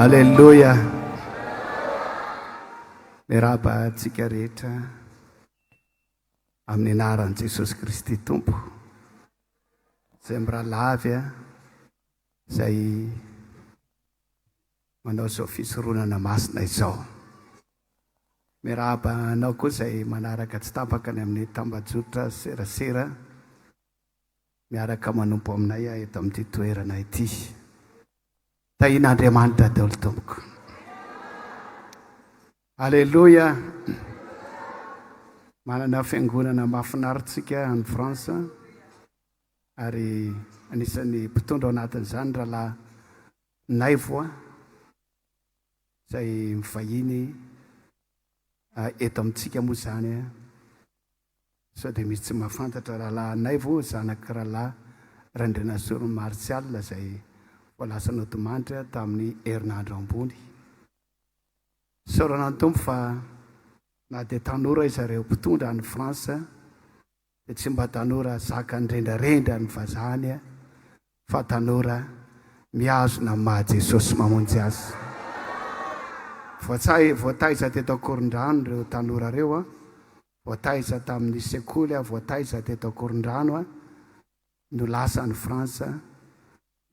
Halleluja. Miraba antsika rehetra amin'ny anaran'i Jesosy Kristy Tompo izay miralavy izay manao izao fisoronana masina izao. Miraba anao koa izay manaraka tsy tapaka ny amin'ny tambajotra serasera miaraka manompo aminay eto amin'ity toerana ity. Tahin'Andriamanitra daholo tompoko. Halleluja. Manana fiangonana mahafinaritsika any Fransa ary anisan'ny mpitondra ao anatin'izany rahalahy Naivo izay mivahiny eto amintsika moa izany. Sao dia misy tsy mahafantatra rahalahy Naivo zanaky rahalahy Randrinasoro Martial izay lasa notimandry tamin'ny herinandro ambony. Saorana ny tompo fa na dia tanora izareo mpitondra any Fransa dia tsy mba tanora zaka nrendrarendra ny vazahany fa tanora miazona maha Jesosy mamonjy azy. Voataiza teto Akorondrano ireo tanora reo voataiza tamin'ny sekoly voataiza teto Akorondrano no lasa ny Fransa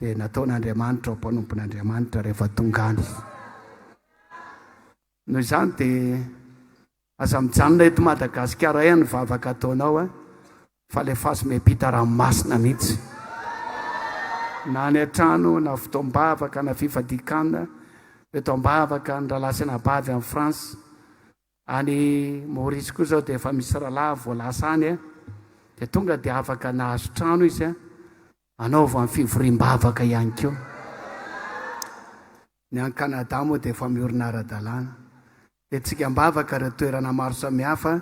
dia nataon'Andriamanitra mpanompon'Andriamanitra rehefa tongany. Noho izany dia aza mijanona eto Madagasikara ihany vavaka ataonao fa le fahazo-miampita ranomasina mihitsy. Na ny an-trano na fotoam-bavaka na fifadikana eto am-bavaka ny rahalahy sy anabavy amin'ny France. Any Maorisy koa zao dia efa misy rahalahy voalasa any dia tonga dia afaka nahazo trano izy anaova amin'ny fivoriam-bavaka ihany koa. Ny any Kanada moa dia efa miorina ara-dalàna. Dia tsika mbavaka ireo toerana maro samihafa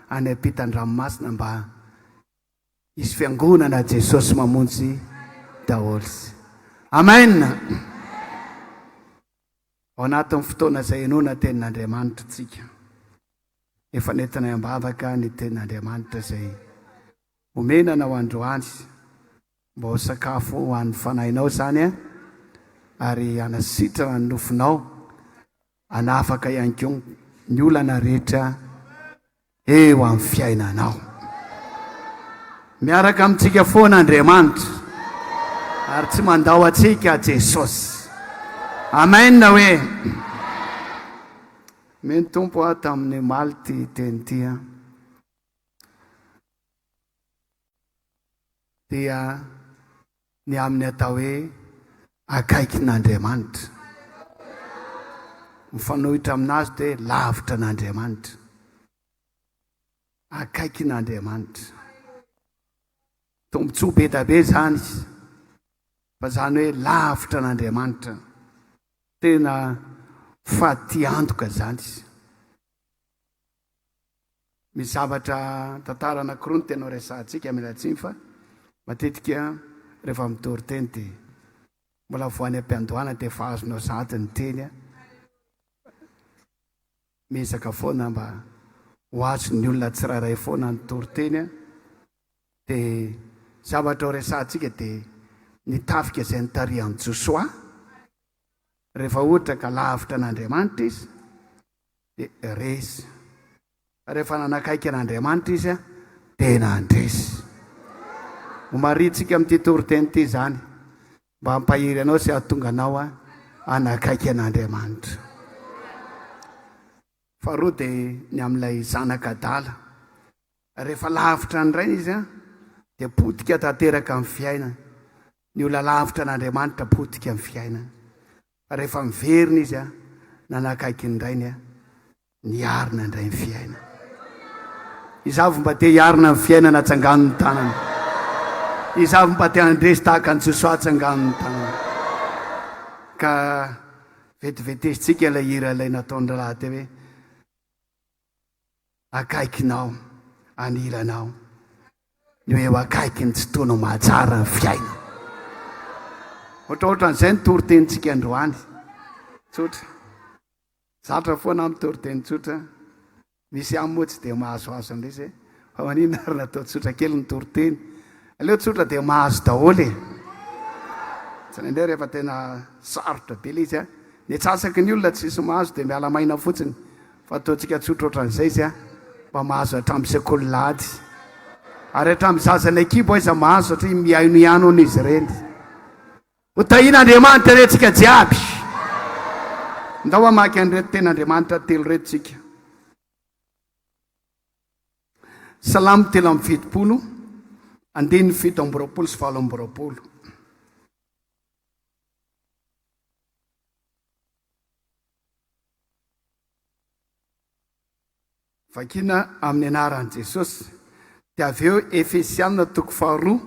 any ampitan-dranomasina mba hisy fiangonana Jesosy mamonjy daholo. Amen. Ao anatin'ny fotoana izay inoana tenin'Andriamanitra tsika. Efa nentinay ambavaka ny tenin'Andriamanitra izay omenana ho androany mba ho sakafo ho an'ny fanahinao izany ary anasitrana ny nofinao anafaka ihany koa ny olana rehetra eo amin'ny fiainanao. Miaraka amintsika foana Andriamanitra ary tsy mandao atsika Jesosy. Amen hoe. Meny tompo tamin'ny malty teny ty dia ny amin'ny atao hoe akaiky n'Andriamanitra. Mifanohitra aminazy dia lavitra n'Andriamanitra. Akaiky n'Andriamanitra. Tombontsoa be da be zany fa zany hoe lavitra n'Andriamanitra. Tena faty antoka zany. Misy zavatra tantara anankiroa no tena resahantsika milatsiny fa matetika rehefa mitory teny dia mbola voany am-piandohana dia efa azonao sady ny teny mezaka foana mba ho azo ny olona tsirairay foana ny tory teny dia zavatra ho resahantsika dia nitafika izay nitarihan'i Josoa rehefa ohatra ka lavitra an'Andriamanitra izy dia resy. Rehefa nanakaiky an'Andriamanitra izy dia nandresy. Homaritsika amin'ity toriteny ity zany mba hampahiry anao sy hahatonga anao anakaiky an'Andriamanitra. Faharoa dia ny amin'ilay zanak'adala. Rehefa lavitra ny ray izy dia potika tanteraka amin'ny fiainana. Ny olona lavitra an'Andriamanitra potika amin'ny fiainana. Rehefa miverina izy nanakaiky ny rainy niarina indray ny fiainana. Izavy mba te hiarina amin'ny fiainana atsangano ny tanana. Izavy mba te handresy tahaka ny Jesosy atsangano ny tanana. Ka vetivetisintsika ilay hira ilay nataon'ny raha teo hoe akaikinao anilanao ny hoe akaiky ny tsy tono mahatsara ny fiaina. Ohatrohatran'izay ny toritentsika androany tsotra. Zatra foana amin'ny toriteny tsotra. Misy amin'ny moa tsy dia mahazoazo an'ilay fa maninona ary natao tsotra kely ny toriteny. Aleo tsotra dia mahazo daholo e. Tsy nandray rehefa tena sarotra be ilay izy ny atsasaky ny olona tsisy mahazo dia miala maina fotsiny. Fa ataontsika tsotra ohatran'izay izy mba mahazo hatramin'ny sekoly. Ary hatramin'ny zazana ekipa izy mahazo satria miainoiano an'izy ireny. Hotahiana Andriamanitra retsika jiaby. Ndao amaky an'ireto ten'Andriamanitra telo reto tsika. Salamo 3:70, 7:20 sy 7:20. Vakina amin'ny anaran'i Jesosy. Dia avy eo Efesiana 4:2,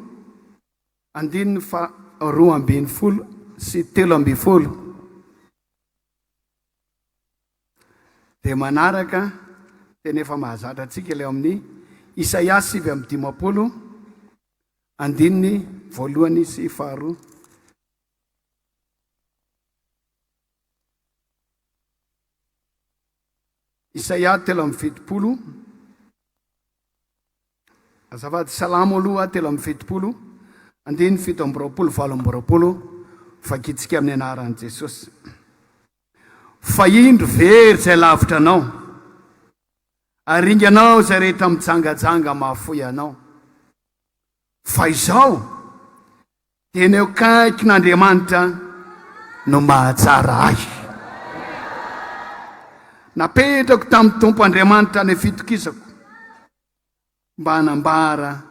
2:20 sy 3:20. Dia manaraka tena efa mahazatra antsika ilay amin'ny Isaia 7:50, 1 sy 2. Isaia 3:70. Azafady salamo aloha 3:70, 1, 7:20, 8:20. Fakitsika amin'ny anaran'i Jesosy. Fa indro very izay lavitra anao, aringanao izay rehetra mijangajanga mahafoy anao. Fa izao dia ny akaiky n'Andriamanitra no mahatsara ahy. Napetrako tamin'ny Tompo Andriamanitra ny fitokisako mba hanambara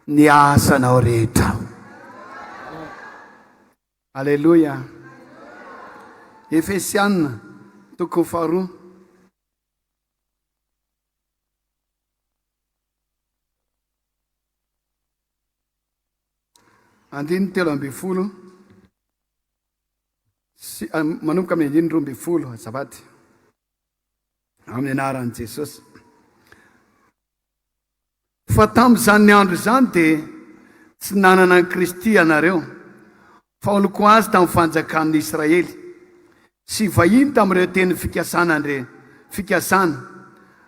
ny asanao rehetra. Aleluia. Efesiana 4:2. Andiny 3:20. Manomboka amin'ny 2:20 azafady. Amin'ny anaran'i Jesosy. Fa tamin'izany ny andro izany dia tsy nanana ny Kristy ianareo, fa oloko azy tamin'ny fanjakan'ny Israely, sy vahiny tamin'ireo teny fikasana,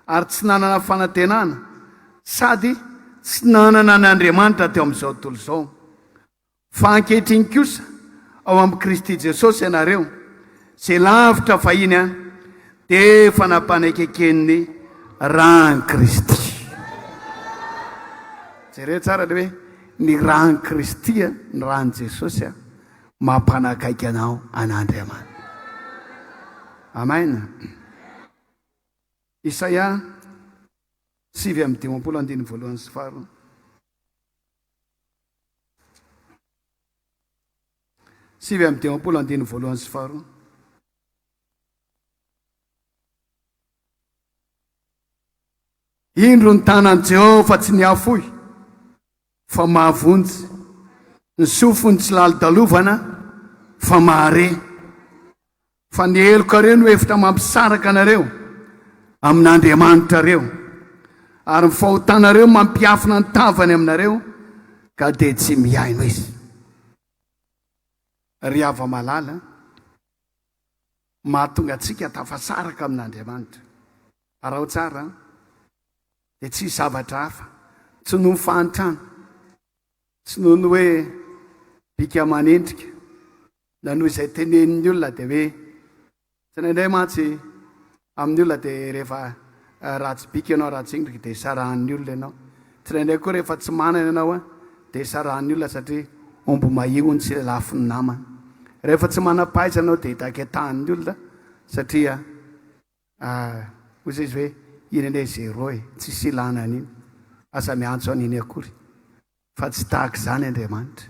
ary tsy nanana fanantenana, sady tsy nanana n'Andriamanitra teo amin'izao tontolo izao. Fa ankehitriny kosa ao amin'ny Kristy Jesosy ianareo, izay lavitra vahiny dia efa nampanekeken'ny rany Kristy. Jereo tsara le hoe ny rany Kristy, ny rany Jesosy mampanakaiky anao an'Andriamanitra. Amen. Isaia 7:50, 1 sy 2. Sivy amin'ny 1 sy 2. Indro ny tanan'i Jehovah tsy niafoy, fa mahavonjy, ny sofony tsy lalo-dalovana, fa mahare. Fa ny helokareo no efitra mampisaraka anareo amin'Andriamanitra reo, ary ny fahotanareo mampiafina ny tavany aminareo, ka dia tsy miaino izy. Ry ava malala, mahatonga antsika tafasaraka amin'Andriamanitra. Arao tsara, dia tsy zavatra hafa, tsy noho ny fahantrana, tsy noho ny hoe bika manendrika, na noho izay tenenin'ny olona dia hoe Tsy nendray mantsy amin'ny olona dia rehefa ratsy bika ianao ratsy indrika dia sarahan'ny olona ianao. Tsy nendray koa rehefa tsy manana ianao dia sarahan'ny olona satria omby mahiony tsy lafin'ny namana. Rehefa tsy manam-pahaiza ianao dia hitaketahan'ny olona satria hozy izy hoe iny ane zéro tsy silana an'iny asa miantso an'iny akory fa tsy tahaka izany Andriamanitra.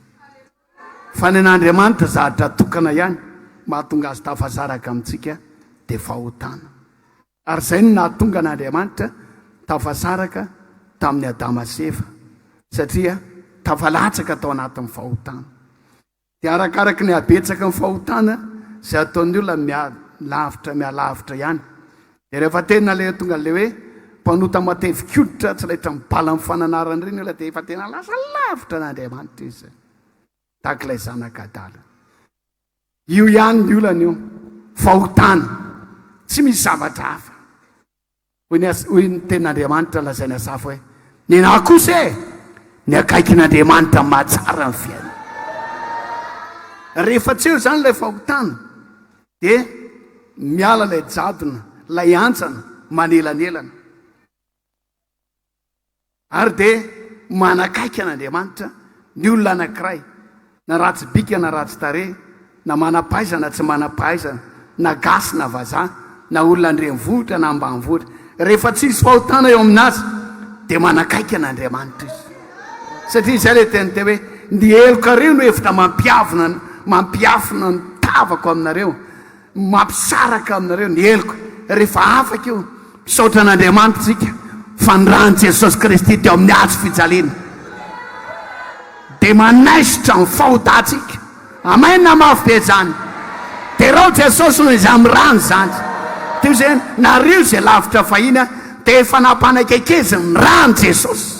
Fa ny an'Andriamanitra zahatra tokana ihany mahatonga azy tafasaraka amintsika dia fahotana. Ary izay no nahatonga an'Andriamanitra tafasaraka tamin'ny Adama sy Eva satria tafalatsaka tao anatin'ny fahotana. Dia arakaraka ny habetsaka ny fahotana izay ataon'ny olona mialavitra ihany. Dia rehefa tena le tonga le hoe mpanota matevi-koditra tsy lahitra mibala amin'ny fananarana ireny olona dia efa tena lasa lavitra n'Andriamanitra izy tahaka ilay zanak'Adala. Io ihany ny olana io fahotana, tsy misy zavatra hafa. Hoy ny tenin'Andriamanitra lazainy asafa hoe ny nahy kosa ny akaiky n'Andriamanitra mahatsara ny fiaina. Rehefa tsy eo izany ilay fahotana dia miala ilay jadona, ilay antsana manelanelana. Ary dia manakaiky an'Andriamanitra ny olona anankiray, na ratsy bika na ratsy tarehy, na manam-pahaizana tsy manam-pahaizana, na gasy na vazaha, na olona andrenivohitra na ambanivohitra. Rehefa tsisy fahotana eo aminazy dia manakaiky an'Andriamanitra izy. Satria izay ilay teny teo hoe ny helokareo no hevitra mampiafina ny tavako aminareo, mampisaraka aminareo ny heloko. Rehefa afaka io misaotra an'Andriamanitra tsika fa ny rany Jesosy Kristy teo amin'ny hazo fijaliana dia manaisitra ny fahotantsika. Amaina mafy be zany. Dia rao Jesosy no izy amin'ny rany zany. Teo izay nario izay lavitra fahiny dia efa nampanakaikezy ny rany Jesosy.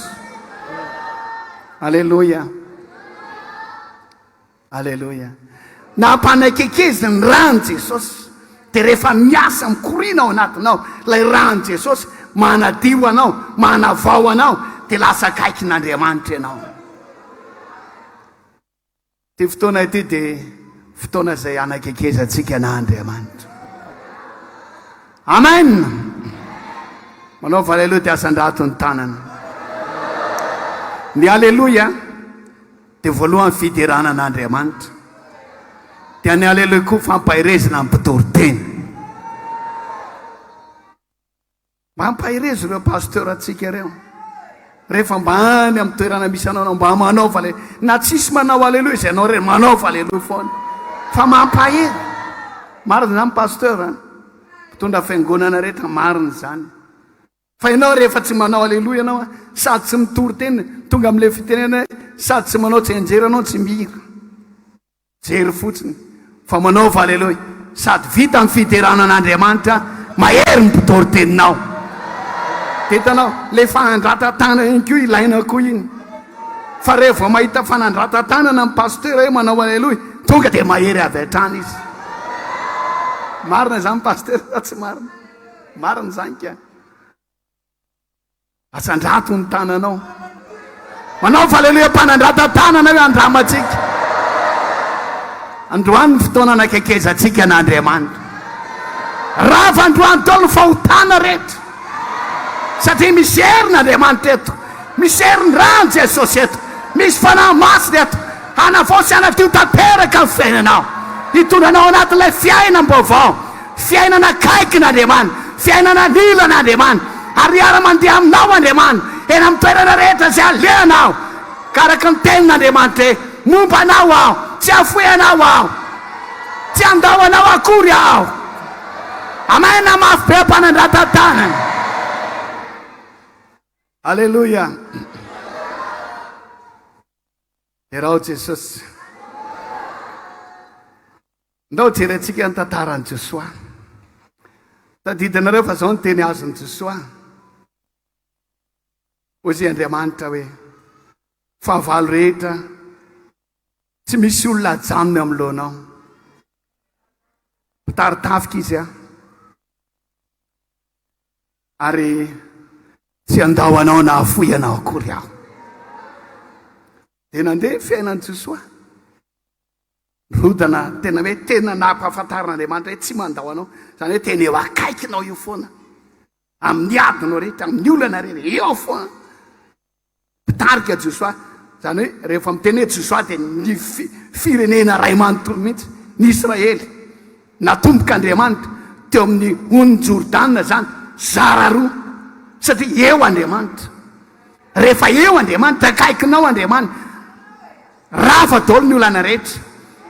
Alleluia. Alleluia. Nampanakaikezy ny rany Jesosy. Dia rehefa miasa mikorina ao anatinao ilay rany Jesosy, manadio anao, manavao anao, dia lasa akaiky n'Andriamanitra ianao. Ty fotoana ity dia fotoana izay anakaikezantsika n'Andriamanitra. Amen. Manao fa aleloia dia asan-drato ny tanana. Ny aleloia dia voalohany fiderana an'Andriamanitra. Dia ny aleloia koa fampahirezana amin'ny mpitory-teny. Mampahirezy ireo pasteur atsika ireo. Rehefa mba any amin'ny toerana misy anao mba manao fa le na tsisy manao aleloia izay anao reny manao fa aleloia foana. Fa mampahiry. Marina zany pasteur mpitondra fiangonana rehetra marina zany. Fa ianao rehefa tsy manao aleloia ianao sady tsy mitory-teny tonga amin'ilay fitenena sady tsy manao tsenjera anao tsy mihira. Jery fotsiny fa manao fa aleloia sady vita amin'ny fiderana an'Andriamanitra mahery ny mpitory-teninao. Hitanao le fanandratantana iny koa ilaina koa iny. Fa rehefa mahita fanandratantana ny pasteur hoe manao aleloia tonga dia mahery avy hatrany izy. Marina zany pasteur tsy marina. Marina zany ka. Asan-drato ny tananao. Manao fa aleloia mpanandratantana hoe andramatsika. Androany ny fotoana anakaikezantsika n'Andriamanitra. Raha fa androany tao ny fahotana rehetra. Satria misy herin'Andriamanitra eto, misy herin'ny rano Jesosy eto, misy fanahy masina eto, hanavaosy anatio tanteraka ny fiainanao, hitondranao anatin'ilay fiainam-baovao, fiainana akaiky n'Andriamanitra, fiainana lila n'Andriamanitra, ary ara-mandeha aminao Andriamanitra, eny amin'ny toerana rehetra izay aleanao, karaka ny tenin'Andriamanitra hoe momba anao aho, tsy afoy anao aho, tsy andao anao akory aho. Amaina mafy be mpanandratantana. Alleluia. Irao Jesosy. Ndao jerentsika ny tantaran'i Josoa. Tadidinareo fa izao ny teny azon'i Josoa. Hozy Andriamanitra hoe fahavalo rehetra tsy misy olona ajanony amin'ny lohanao. Mitaritafika izy ary tsy andao anao na afoy anao akory aho. Dia nandeha fiainan'i Josoa. rodana tena hoe tena nampahafantaran'Andriamanitra hoe tsy mandao anao zany hoe tena eo akaikinao io foana amin'ny adinao rehetra amin'ny olana rehetra eo foana mpitarika Jesoa zany hoe rehefa miteny hoe Jesoa dia ny firenena ray manontolo mihitsy ny Israely natomboka Andriamanitra teo amin'ny ony Jordana zany zara roa satria eo Andriamanitra rehefa eo Andriamanitra akaikinao Andriamanitra rafa daholo ny olana rehetra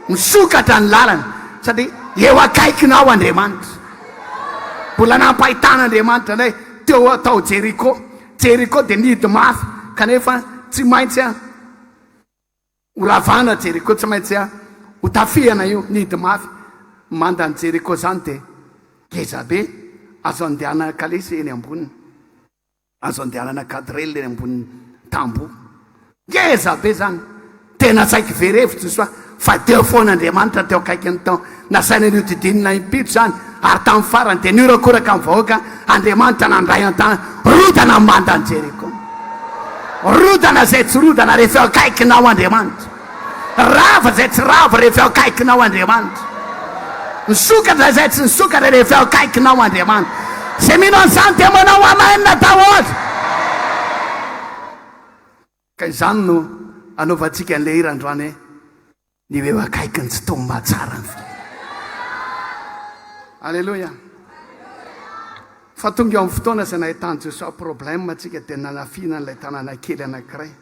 misokatra ny lalana satria eo akaikinao Andriamanitra mbola nampahitan'Andriamanitra ndray teo atao Jeriko dia nidy mafy kanefa tsy maintsy horavana Jeriko tsy maintsy ho tafihana io nidy mafy mandany Jeriko zany dia ngeza be azo andehanana kalesy eny amboniny azo andehanana kadrel eny amboniny tambo ngeza be zany tena tsaiky verevitra Jesoa fa teo foan'Andriamanitra teo akaikiny tao nasaina an'io didinina impito zany ary tamin'ny farany dia niorakoraka amin'ny vahoaka Andriamanitra nandray an-tana rodana mandany Jeriko rodana zay tsy rodana rehefa eo akaikinao Andriamanitra rava zay tsy rava rehefa eo akaikinao Andriamanitra nisokatra zay tsy nisokatra rehefa eo akaikinao Andriamanitra zay mino an'izany dia manao amainina daholo ka izany no anaovantsika an'ilay hira androany hoe ny eo akaikiny tsy tomy mahatsara ny fi alleloia fa tonga eo amin'ny fotoana izay nahitany Jesoa problème tsika dia nanafina n'ilay tanàna kely anankiray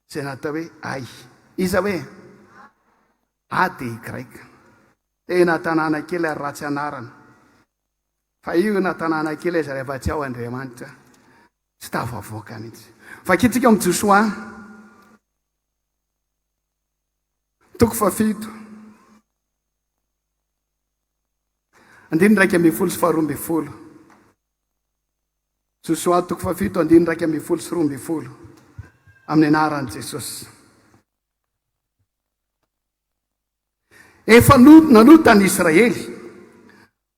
izay natao hoe ay iza hoe ady greka tena tanàna kely ary ratsy anarana fa io na tanàna kely izy rehefa tsy ao Andriamanitra tsy tafavoaka mihitsy fa kitsika amin'ny Jesoa toko fafito andiny raika ambin'ny folo sy faharoa ambin'ny folo Jesoa toko fafito andiny raika ambin'ny folo sy roa ambin'ny folo amin'ny anaran'i Jesosy efa nanotany Israely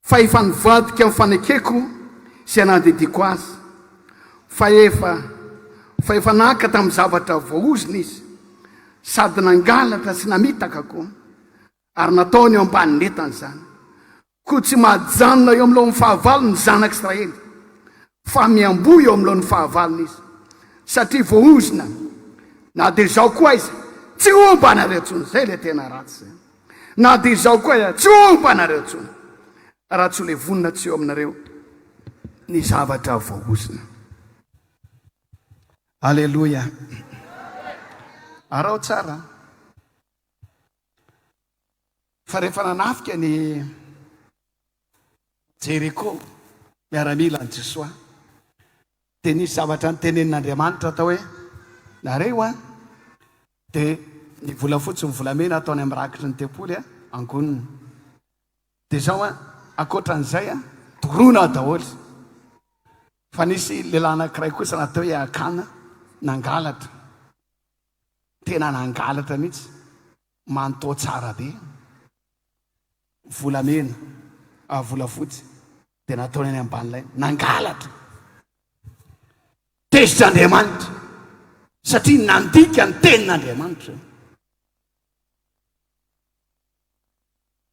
fa efa nivadika amin'ny fanekeko izay nandediko azy fa efa naka tamin'ny zavatra voaozina izy sady nangalatra sy namitaka koa ary nataony eo ambany netany zany koa tsy mahajanona eo amin'lohan'ny fahavalony ny zanak'Israely fa miamboy eo amin'lohan'ny fahavalony izy satria voaozina na dia izao koa izy tsy omba anareo tsony zay le tena ratsy zay na dia izao koa tsy omba anareo tsony raha tsy ho le vonina tsy eo aminareo ny zavatra voaozina alleloia arao tsara fa rehefa nanafika ny Jeriko miaramila ny Jesoa dia nisy zavatra nytenenin'Andriamanitra atao hoe nareo dia ny vola fotsy ny volamena ataony amin'ny rakitry ny tempoly angoniny dia zao akoatran'izay dorona daholo fa nisy lehilahy anankiray kosa natao hoe akana nangalatra tena nangalatra mihitsy manontao tsara be volamena vola fotsy dia nataony any amban'ilay nangalatra tezitr'Andriamanitra satria nandika ny tenin'Andriamanitra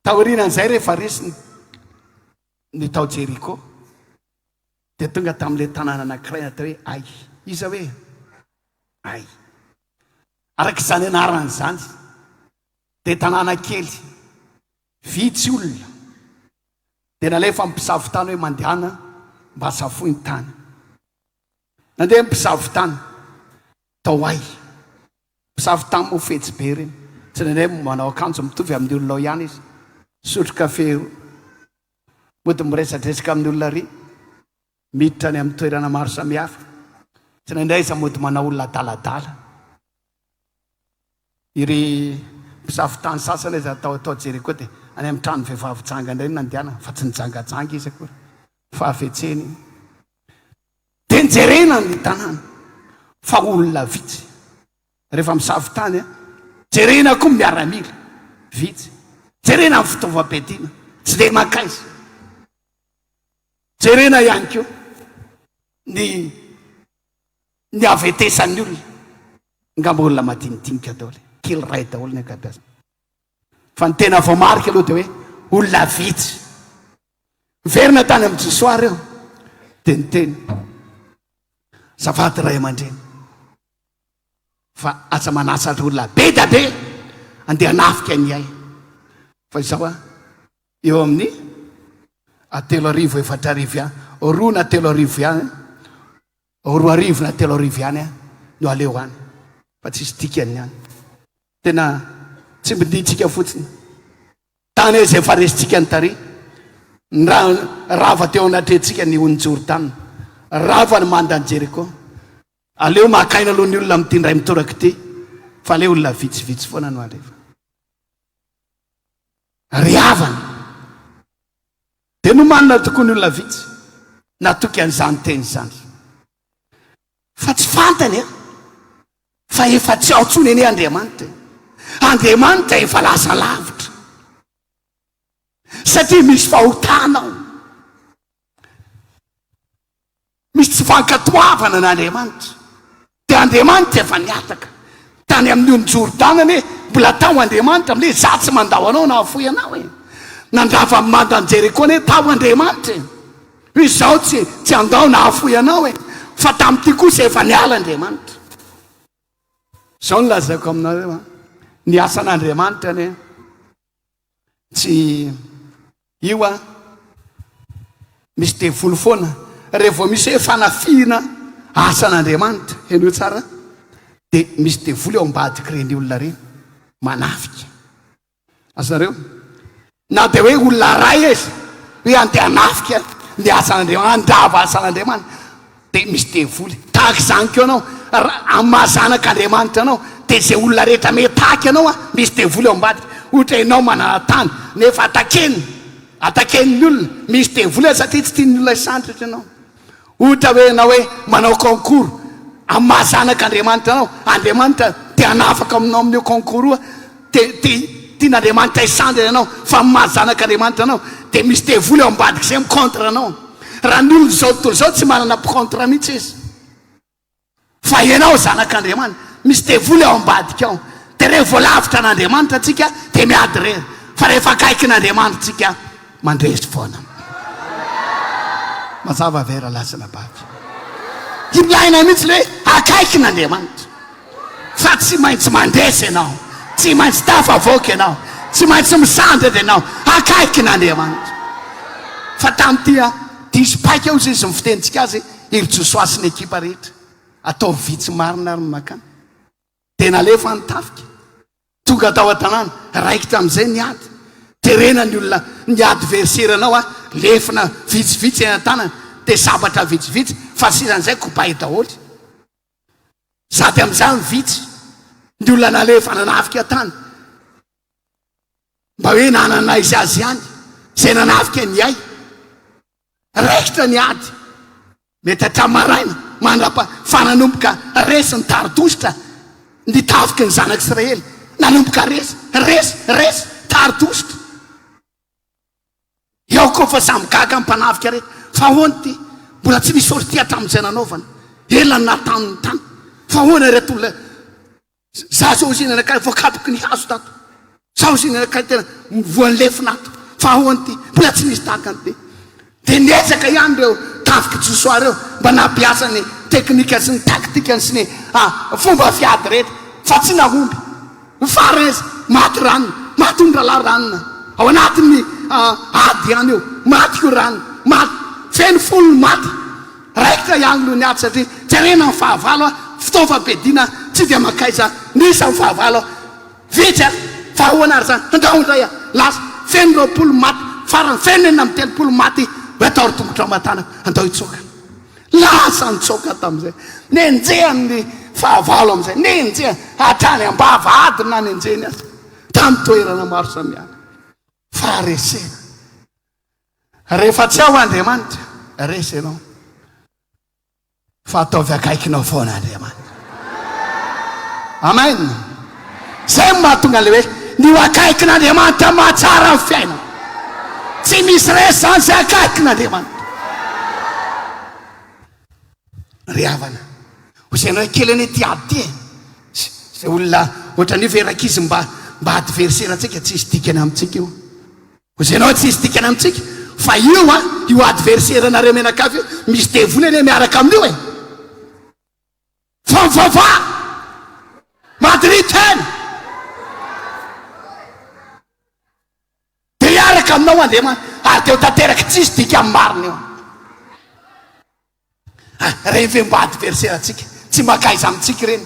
taorianan'izay rehefa resy ny tao Jeriko dia tonga tamin'ilay tanàna anankiray natao hoe ay iza hoe ay arak'izany anarana izany dia tanàna kely vitsy olona dia nalefa mpisavo tany hoe mandehana mba safoy ny tany nandeha mpisavo tany tao ay mpisavo tany moa fetsy be reny tsy nandeha manao akanjo mitovy amin'ny olona ihany izy sotro kafe mody miresadresaka amin'ny olona ry miditra any amin'ny toerana maro samihafa tsy nandeha iza mody manao olona daladala iry mpisavo tany sasana izy atao Jeriko dia any amin'ny trano vehivavy janga indray nandehana fa tsy nijangajanga izy akory fa afetseny dia nijerena ny tanàna fa olona vitsy rehefa misavo tany jerena koa miaramila vitsy jerena amin'ny fitaovam-piadiana tsy dia makaiza jerena ihany koa ny avetesan'ny olona ngamba olona madinidinika daholo kely ray daholo ny akabiazana fa ny tena voamarika aloha dia hoe olona vitsy verina tany amin'ny jisoary eo dia niteny zafady ray aman-dreny fa aza manasatra olona be da be andeha nafika ny ay fa izao eo amin'ny 3:4 roa na 3 ihany 2 na 3 ihany no aleo any fa tsisy dikany ihany tena tsy miditsika fotsiny tany izay efa resitsika ny tary rava teo anatrentsika ny onjorotany rava ny mandany Jeriko aleo makaina aloha ny olona amitindray mitoraka ty fa le olona vitsivitsy foana no alefa riavana dia no manina tokoa ny olona vitsy natoky an'izany teny zany fa tsy fantany fa efa tsy aotsony eny Andriamanitra efa lasa lavitra satria misy fahotanao misy tsy fankatoavana n'Andriamanitra dia Andriamanitra efa niataka tany amin'ny onjoron-tanany mbola tao Andriamanitra amile za tsy mandao anao na afoy anao nandrava mandany Jeriko ane tao Andriamanitra izao tsy andao na afoy anao fa tamin'ity kosa efa niala Andriamanitra zao no lazako aminareo ny asan'Andriamanitra ane tsy io misy devoly foana rehefa misy hoe fanafihana asan'Andriamanitra henao tsara dia misy devoly eo ambadika reny olona reny manafika azareo na dia hoe olona ray izy hoe andeha hanafika ny asan'Andriamanitra andrava asan'Andriamanitra dia misy devoly tahaka izany keo anao amazanak'Andriamanitra anao dia zay olona rehetra metaky anao misy devoly eo ambadika ohatra ianao manana tany nefa atakeny ny olona misy devoly satria tsy tiany olona isantratra ianao ohatra hoe ianao hoe manao concours amazanak'Andriamanitra anao Andriamanitra tia hanafaka aminao amin'io concours tian'Andriamanitra isandrana anao fa mazanak'Andriamanitra anao dia misy devoly eo ambadika izay micontre anao raha ny olona zao tontolo zao tsy manana contre mihitsy izy fa ianao zanak'Andriamanitra misy devoly ao ambadika ao dia rehefa voalavitra n'Andriamanitra tsika dia miady rery fa rehefa akaiky n'Andriamanitra tsika mandresy foana mazava vera lasana bavy ilaina mihitsy le akaiky n'Andriamanitra fa tsy maintsy mandresy ianao tsy maintsy tafavoaka ianao tsy maintsy misandratra ianao akaiky n'Andriamanitra fa tamin'ity diso paika eo izy mifitenitsika azy iry JESOSY ny ekipa rehetra atao vitsy marina ary makany dia nalefa nitafika tonga tao an-tanàna raikitra amin'izay niady terena ny olona niady verseranao lefina vitsivitsy eny an-tanana dia sabatra vitsivitsy fa siran'izay kopay daholy sady amin'izany vitsy ny olona nalefa nanafika tany mba hoe nanana izy azy ihany izay nanafika ny ay raikitra niady mety hatramaraina fa nanomboka resy ny taritositra nitafika ny zanak'Israely nanomboka resy taritositra eo koa fa samy gaga mpanafika rehetra fa hoany ty mbola tsy misy sorty hatramin'izay nanaovana elany natanony tany fa hoana reto olona za zao ziny anakay voakapoky ny hazo tato zao ziny anakay tena voan'ny lefinato fa hoany ty mbola tsy misy tahaka an'ty dia niezaka ihany reo tafika JESOSY reo mba napiasa ny teknika sy ny taktikany sy ny fomba fiady rehetra fa tsy nahomby farana izy maty ranona maty ny rahalahy ranona ao anatin'ny ady ihany eo maty io ranona maty feno folo maty raikitra ihany loha niady satria jerena ny fahavalo fitaova-bedina tsy dia makaiza nisa ny fahavalo vitsy fa hoana ary zany andraondray lasa feno 20 maty farany feno enina amin'ny 3 maty atao ry tongotra amatana andao hitsoka lasa nitsoka tamin'izay nenjehany fahavalo amin'izay nenjehany hatrany ambava adina nenjehany azy tamin'ny toerana maro samihafa fa resena rehefa tsy ao Andriamanitra resy ianao fa ataovy akaikinao foana Andriamanitra amen zay mahatonga le hoe ny akaiky n'Andriamanitra mahatsara ny fiainao tsy misy resy zany zay akaiky n'Andriamanitra riavana ho zay anao kely ane ty ady ty zay olona ohatran'io verak'izy mba mba adversaire-ntsika tsisy dikana amintsika io ozenao tsisy dikana amintsika fa io io adversaire nareo menakavy misy devoly eny miaraka amin'io e famivava madriteny de miaraka aminao andriamana ary teo tanteraka tsisy dika amin'ny marina io rehefa mba adversaire atsika tsy makaiza amintsika reny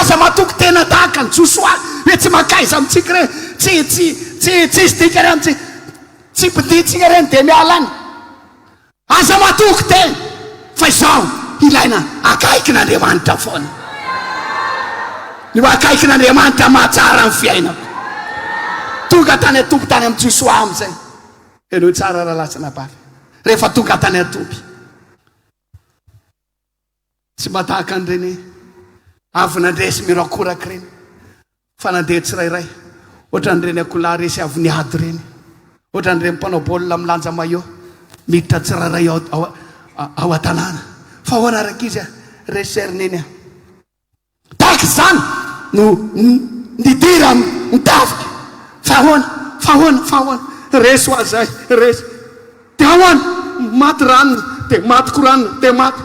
aza matoky tena tahaka ny josoa hoe tsy makaiza amintsika reny tsisy dika reny tsy mpiditsika reny de mialany aza matoky tena fa izao ilaina akaiky n'Andriamanitra foana io akaiky n'Andriamanitra mahatsara ny fiainako tonga tany atoby tany amin'ny josoa am'izay eno tsara raha latsana bavy rehefa tonga tany atoby tsy matahaka an'ireny avy nandresy mirakoraky reny fa nandeha tsirairay ohatra n'ireny akola resy avy niady reny ohatra n'ireny mpanao baolina milanja maillot miditra tsirairay ao an-tanàna fa hoana araka izy resy serneny tahaka izany no nidira mitavika fa hoana resy ho azay resy de ahoana maty ranony de maty koranona de maty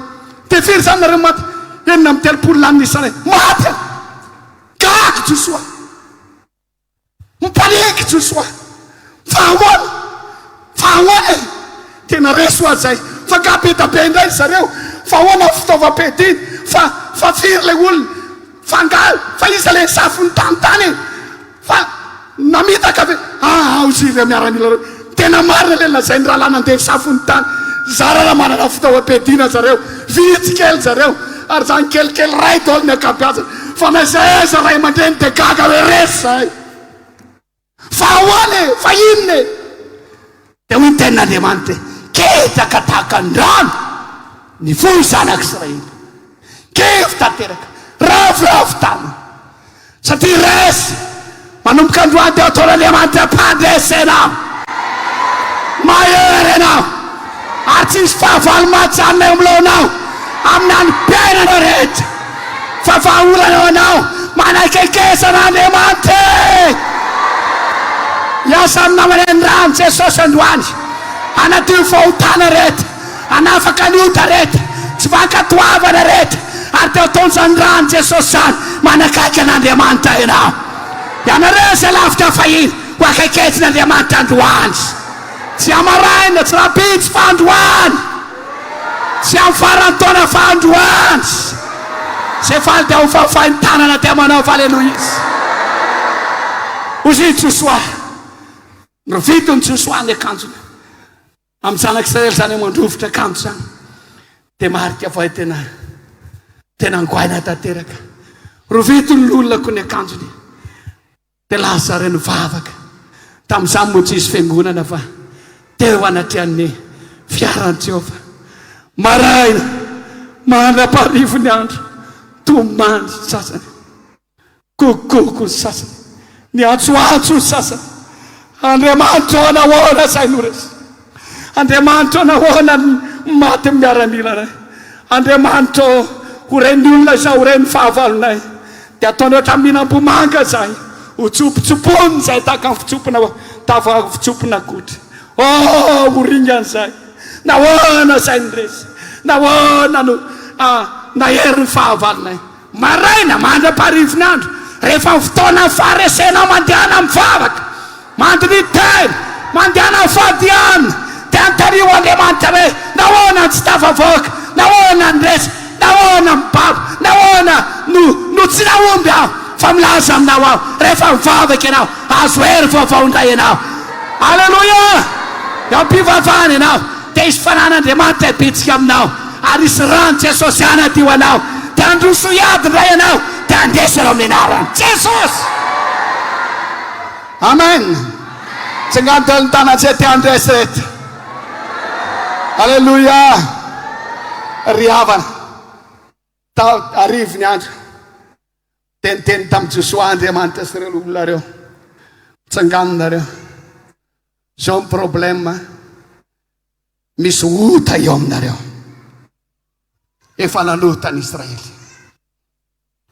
de firy zany nareo maty enina amin'ny telopolo lany nisany maty gaky josoa mipaniky josoa fa ahoana e tena resy ho azay fa gapetabe indray zareo fa hoana fitaovam-pediny fa firy le olona fangaly fa iza le safony tanytany fa namitaka ave aoziry miaramila reo tena marina le lazay ny raha lana andeha safony tany zara raha manana fitaovam-pedina zareo vitsikely zareo ary zany kelikely ray dolo ny akapiazana fa nazaiza ray aman-dreny de gaga hoe resy zay fa ahoana e fa inona e de hoy tenin'Andriamanitra ketaka tahaka andrano ny fo zanak'Israely kevy tanteraka ravoravo tany satria resy manomboka androany de ataon'Andriamanitra mpandresy anao mahery anao ary tsisy fahavalo mahajanona eo amilonao amin'ny anom-piainanao rehetra fa vahaolanao anao manakekesanaandriamanitra iasa amin'ny namany ny rano Jesosy androany anatio fahotana rehetra anafaka ny ota rehetra tsy vankatoavana rehetra ary teo ataon'izany rano Jesosy zany manakaiky an'Andriamanitra ianao ianareo zay lavitra fahiny ho akaikesin'Andriamanitra androany tsy amaraina tsy rapitsy fa androany tsy amin'ny farantaona fa androany zay faly de ho fahafahiny tanana de manao fa aleloia izy ozy josoa rovitony josoa ny akanjony amin'ny zanak'Israely zany mandrovotra akanjo zany de maharika fa tena angoaina tanteraka rovitony lolonako ny akanjony de lasa reny vavaka tamin'izany moa tsisy fiangonana fa teo anatrehan'ny fiaran'i Jehovah maraina mandra-parivo ny andro tomany sasany kokoko ny sasany ny antsoantso ny sasany Andriamanitra ho nahoana zay no resy Andriamanitra ho nahoana maty miaranila ray Andriamanitra ho reny olona zao ho reny fahavalonay de ataony ohatra mihinam-bomanga zay ho tsopotsopony zay tahaka ny fitsopona tava fitsopona kotra oringan'izay nahoana zay ny resy nahoana no nahery ny fahavalonay maraina mandra-parivony andro rehefa ny fotoana faharesenao mandehana mivavaka mandriteny mandehana fadiana de antario Andriamanitra hoe nahoana ny tsy tafavoaka nahoana ny resy nahoana mibabo nahoana no tsy naomby aho fa milaza aminao aho rehefa mivavaka ianao azo hery vaovaondray ianao alleloia ampivavahana ianao de isy fanan'Andriamanitra bitsika aminao ary isy rano Jesosy anadio anao de androso iady ndray ianao de andesana amin'ny anarany Jesosy amen tsy ngantolony tanantsay te andresy rehetra alleloia ry havana arivo ny andro teniteny tamin'ny Josoa Andriamanitra sy reo olona reo tsanganonareo zao ny problème misy ota eo aminareo efa nalota ny Israely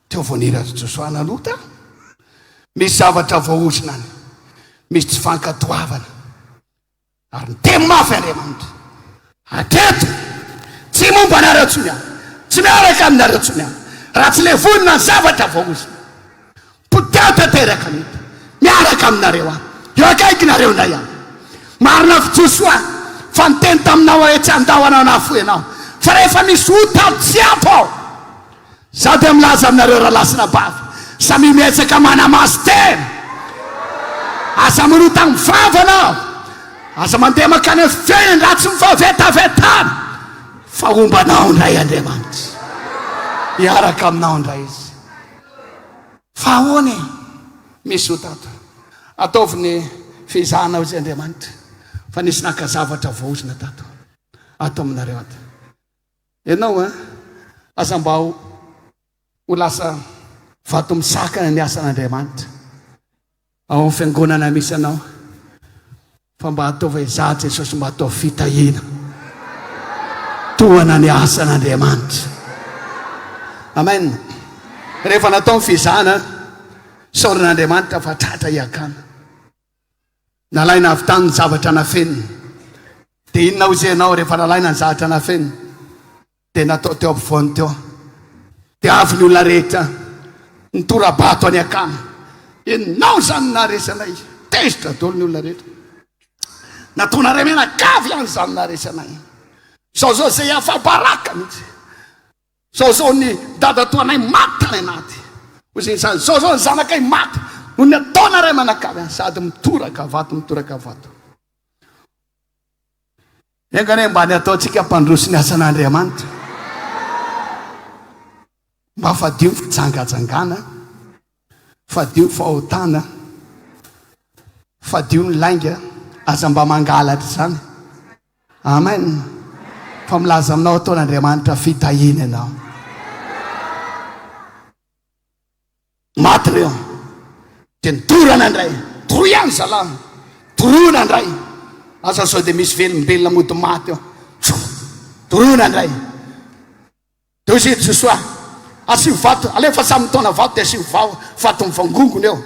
teo vonira Josoa nalota misy zavatra voaosina any, misy tsy fankatoavana ary miteny mafy Andriamanitra hatreto tsy momba anareo tsony aho, tsy miaraka aminareo tsony aho raha tsy le vonina ny zavatra voaosina poteo tanteraka mity miaraka aminareo aho eo akaiky nareo indray aho marina fijosoa fa niteny taminao hoe tsy andao anao nafo ianao fa rehefa misy otalo tsy apo ao zaho dia milaza aminareo raha lasina bavy samy mietsaka manamaso tena aza mirota mivavana aza mandeha makany feny raha tsy mifavetavetana fa ombanao indray Andriamanitra miaraka aminao indray izy fa ahoany misy otato ataovy ny fizahanao izy Andriamanitra fa nisy naka zavatra voaosina tato ato aminareo ato ianao aza mba ho lasa vato misakana ny asan'Andriamanitra ao amin'ny fiangonana misy anao fa mba ataova izaha Jesosy mba atao fitahina tohana ny asan'Andriamanitra amen rehefa natao ny fizahana saoran'Andriamanitra fa tratra iakana nalaina avy tany ny zavatra nafeniny dia inona ho izay ianao rehefa nalaina ny zavatra nafeniny dia natao teo ampovoany teo dia avy ny olona rehetra nitorabato any akana ianao zany naresanay tezitra dolo ny olona rehetra natona remena kavy ihany zany naresanay zao zay afabaraka mihitsy zao ny dadatoanay maty tany anaty ozay zany zao ny zanakay maty no ny ataona ray manakavy sady mitoraka vato engane mba ny ataontsika mpandroso ny asan'Andriamanitra mba fadio fitsangajangana fadio fahotana fadio ny lainga aza mba mangalatra zany amen fa milaza aminao ataon'Andriamanitra fitahina ianao maty reo dia nitorana indray toro ihany zalahy torona indray aza sao dia misy velombelona mody maty eo torona indray dia ozy Jesoa asio vato alefa samy taona vato dia asio vato mivangongony eo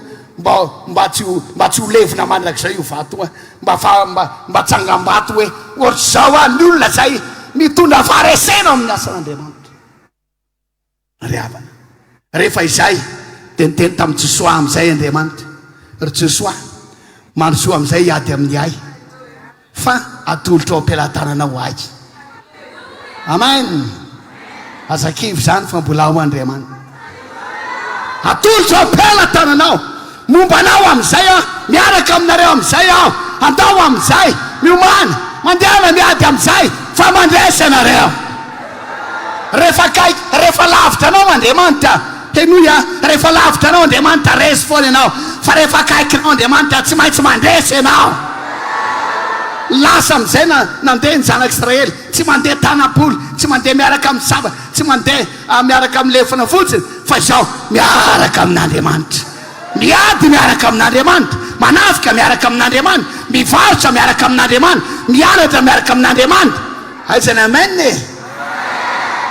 mba tsy ho levina mandrak'izay io vato mba tsangam-bato hoe ohatra zao ny olona zay mitondra faharesena amin'ny asan'Andriamanitra ryavana rehefa izay dia niteny tamin'ny Jesoa amin'izay Andriamanitra ry Jesoa mandrosoa amin'izay hiady amin'ny ay fa atolotra ao am-pilatananao ay amen azakivy zany fa mbola ao Andriamanitra atolotra ao am-pilatananao mombanao amin'izay aho miaraka aminareo amin'izay aho andao amin'izay miomana mandeana miady amin'izay fa mandresy anareo rehefa lavitra anao Andriamanitra henoya rehefa lavitra anao Andriamanitra resy foana ianao fa rehefa akaikinao Andriamanitra tsy maintsy mandresy ianao lasa amin'izay nandeha ny zanak'Israely tsy mandeha tanam-poly tsy mandeha miaraka amin'ny saba tsy mandeha miaraka amin'ny lefana fotsiny fa izao miaraka amin'Andriamanitra miady miaraka amin'Andriamanitra manafika miaraka amin'Andriamanitra mivarotra miaraka amin'Andriamanitra mianatra miaraka amin'Andriamanitra aizany amenne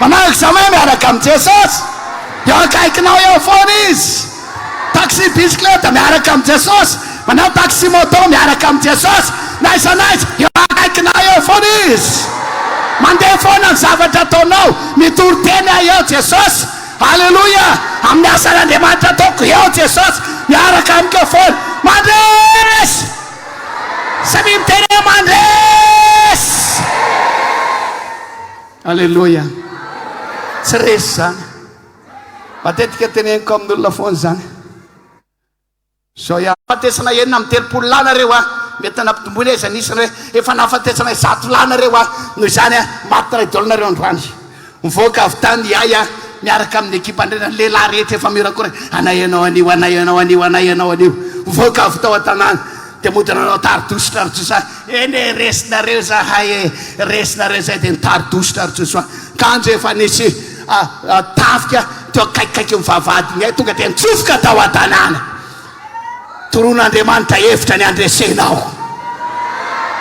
manaraka zamay miaraka amin'ny Jesosy eo akaikinao eo foana izy taxi bicyclette miaraka amin'ny Jesosy manao taxi moto miaraka amin'ny Jesosy naisanaiza eo akaikinao eo foana izy mandeha foana ny zavatra ataonao mitory teny aho eo Jesosy halleluja amin'ny asan'Andriamanitra ataoko eo Jesosy miaraka amiko foana mandresy samy miteny mandresy halleluja tsy resy zany matetika teneniko amin'olona foana zany zao iafatesana enina amin'ny telopolo lanareo mety nampitombony iza nisany hoe efa nafatesana 100 lanareo noho izany maty ray dolonareo androany mivoaka avy tany ay miaraka amin'ny ekipa andrena lehilahy rehetra efa mirakory anayanao anio mivoaka avy tao an-tanàna dia modinanao taridositra ry Jesoa eny resinareo zahay resinareo zay dia nitaridositra ry Jesoa kanjo efa nisy tafika teo akaikikaiky mivavady ay tonga dia nitsofoka tao an-tanàna toron'Andriamanitra hevitra ny andresenao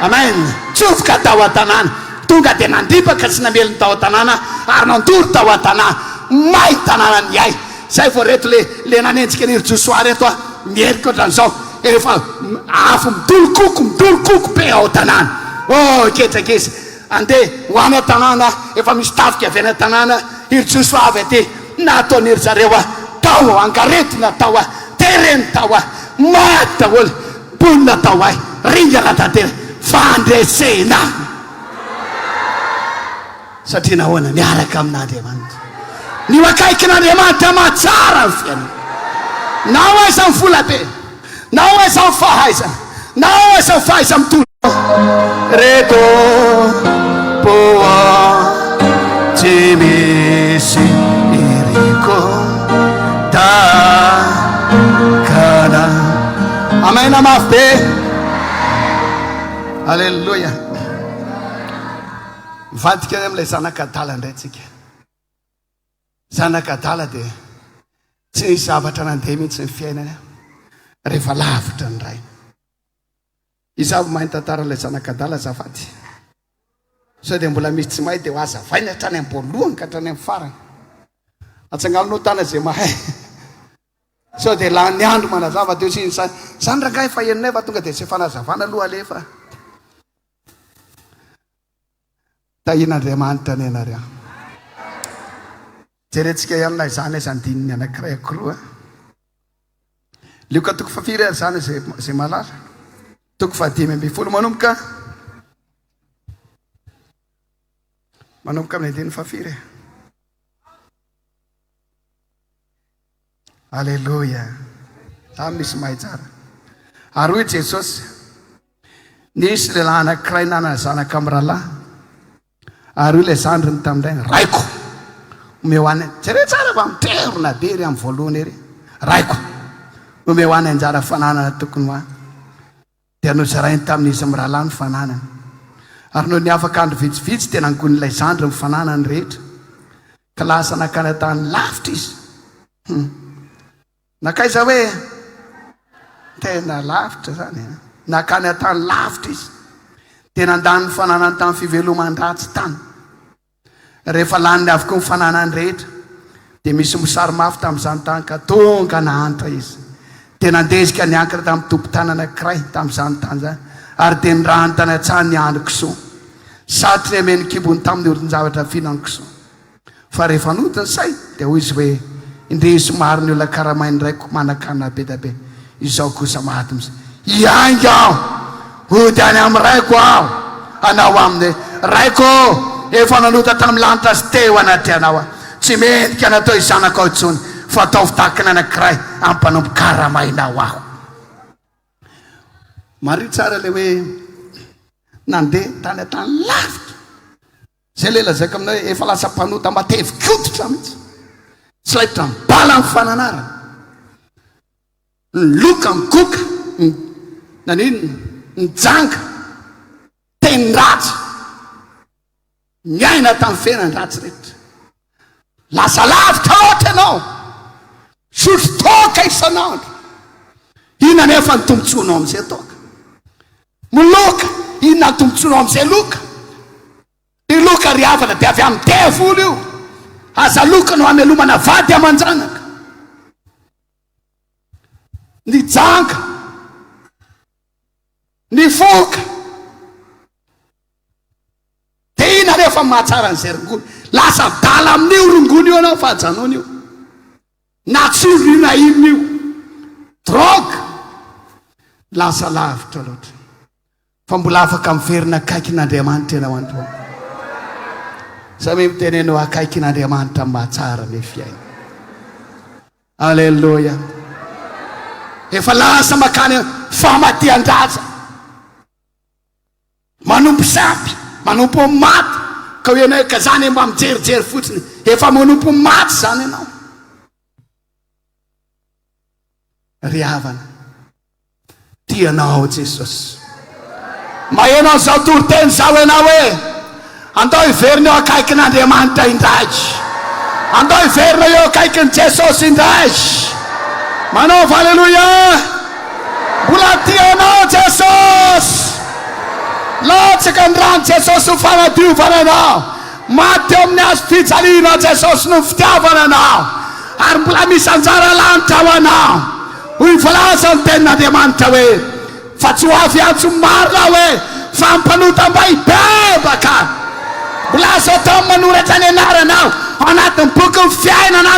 amen tsofoka tao an-tanàna tonga dia nandipaka sy namelony tao an-tanàna ary nandory tao an-tanàna may tanàna ny ay zay vo reto le nanenjika ny ry Jesoa reto mieriko ohatran'izao efa afo midolokoko be ao tanàna. Ketraka izy andeha ho any tanàna efa misy tafika avy any tanàna iry Josoavy aty nataon'iry zareo tao angaretina tao tereny tao maty daholo mponina tao ringana tantera fandresena satria nahoana miaraka amin'Andriamanitra. Ny akaikin'Andriamanitra mahatsara ny fiainana. Na aiza ny vola be, na aiza ny fahaizana, na aiza ny fahaiza mitondra. Reto poa tsy misy iriko takana. Amena mafy be. Alleluia. Mivadika amin'ilay zanak'adala indray tsika. Zanak'adala dia tsy nisy zavatra nandeha mihitsy ny fiainana rehefa lavitra ny ray. Izavo mahay tantara ilay zanak'adala azafady. Sao dia mbola misy tsy mahay dia ho azavaina hatrany am-boalohany ka hatrany amin'ny farany. Atsangalinao tana izay mahay. Sao dia la ny andro manazava dia ozy zany rangahy fa henonay fa tonga dia tsy fanazavana aloha alefa. Tahin'Andriamanitra ny ianareo. Jerentsika ihany izany izany dininy anankiray akoroa. Lioka toko fafiry izany izay malala. Toko 5:10 manomboka. Manomboka amin'ny 5:10. Alleluia. Samy misy mahay tsara. Ary hoy Jesosy, nisy lehilahy anankiray nanana zanaka amin'ny rahalahy. Ary hoy ilay zandriny tamin'indray, raiko. Omeo any jere tsara fa miterona be ry amin'ny voalohany ery. Raiko. Omeo any anjara fananana tokony ho. Dia nozarainy tamin'izy amin'ny rahalahy ny fananana. Ary noho ny afaka andro vitsivitsy dia nangon'ilay zandry ny fananany rehetra. Ka lasa nakany tany lavitra izy. Nakaiza hoe tena lavitra zany. Nakany tany lavitra izy. Dia nandany ny fananany tamin'ny fiveloman-dratsy tany. Rehefa laniny avokoa ny fananany rehetra dia misy mosary mafy tamin'izany tany ka tonga nahantra izy. Dia nandezika niankina tamin'ny tompo-tany anankiray tamin'izany tany zany. Ary dia nirahany tany an-tsahany ny andro kisoa. Satria meny kibony tamin'ny orin-javatra fihinany kisoa. Fa rehefa nodiny ny say dia hoy izy hoe indre somary ny olona karamainy raiko manakana be da be. Izao kosa maty misy. Iainga aho, hody any amin'ny raiko aho. Anao amin'ny raiko efa nanota tamin'ny lanitra sy teo anatrianao. Tsy mendrika natao izanako intsony fa atao fitakina anankiray ampanompo karamainao aho. Mari tsara le hoe nandeha tany atany lavitra. Zay le lazaiko aminao efa lasa mpanota matevikototra mihitsy. Tsy laitra mibala ny fananara. Ny loka, ny koka, ny janga, teny ratsy. Miaina tamin'ny fiainany ratsy rehetra. Lasa lavitra ohatra ianao. Sotro toka isanandro. Inona nefa ny tombontsoanao amin'izay toka. Miloka, inona ny tombontsoanao amin'izay loka. Ny loka ry havana dia avy amin'ny devolo io. Aza loka no hamelomana vady aman-janaka. Ny janga, ny foka. Dia ina rehefa mahatsara n'izay rongony. Lasa dala amin'io rongony io anao fahajanona io. Na tsiro na inona io. Drogue. Lasa lavitra loatra. Fa mbola afaka miverina akaikin'Andriamanitra ianao androany. Samy mitenenao akaikin'Andriamanitra mahatsara ny fiaina. Alleluia. Efa lasa makany famatian-draza. Manompo sapy, manompo maty. Ka hoe ianao ka zany mba mijerijery fotsiny. Efa manompo maty zany ianao. Ry havana. Tianao Jesosy. Mahenao zao toriteny zao ianao hoe andao hiverinao akaikin'Andriamanitra indray. Andao hiverinao eo akaikin'i Jesosy indray. Manaova alleluia. Mbola tianao Jesosy. Latsaka ny rano Jesosy ho fanadiovana anao. Maty eo amin'ny hazo fijaliana Jesosy no fitiavana anao. Ary mbola misy anjara lanitra ho anao. hoy voalaza ny tenin'Andriamanitra hoe fa tsy ho avy antso marina hoe fampanotam-bay bebaka mbola azo atao manoratra ny anaranao anatin'ny boky ny fiainana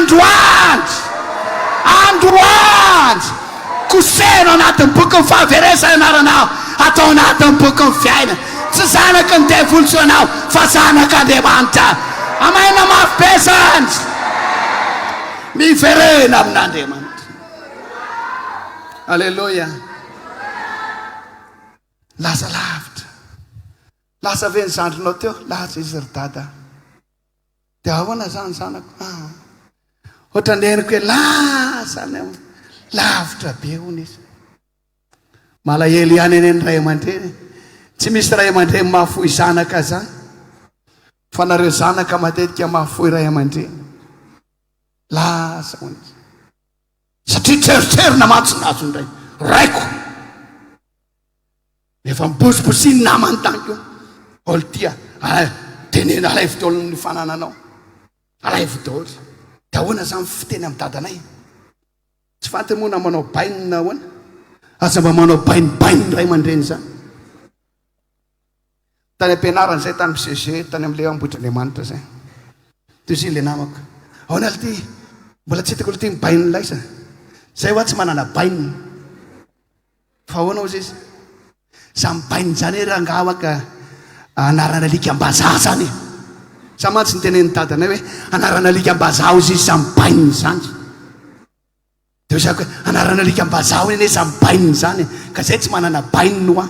androany kosehina anatin'ny boky ny fahaveresana anaranao atao anatin'ny boky ny fiainana tsy zanaka ny devoltsoanao fa zanak'Andriamanitra amaina mafy be zany miverena amin'Andriamanitra. Alleluia. Lasa lavitra lasa ve ny zandrinao teo lasa izy ry dada dia ahoana zany zanako ohatra ny heniko hoe lasa lavitra be hony izy malahelo ihany eny ny ray aman-dreny tsy misy ray aman-dreny mahafoy zanaka zany fa nareo zanaka matetika mahafoy ray aman-dreny lasa hony izy satria treritrerina matsinazo ndray raiko efa mibosibosiny namany tanko olo tia tenena alay fitolo ny fanananao alay fitolo dia ahoana zany fiteny amin'ny dadanay tsy fantany moa na manao bainina ahoana aza mba manao bainibainy ray aman-dreny zany tany ampianarana zay tany misege tany amin'le ambohitr'Andriamanitra zay to izy le namako ahoana le ty mbola tsy hitako le ty mibainy laisa zay hoa tsy manana bainina fa ahoana ozy izy samy bainy zany raha angahaka anarana likam-bazaha zany sa mantsy ny tenen'ny dadanay hoe anarana likam-bazaha ozy izy samy bainy zany dia zako hoe anarana likam-bazaha ony ane samy bainy zany ka zay tsy manana bainy no a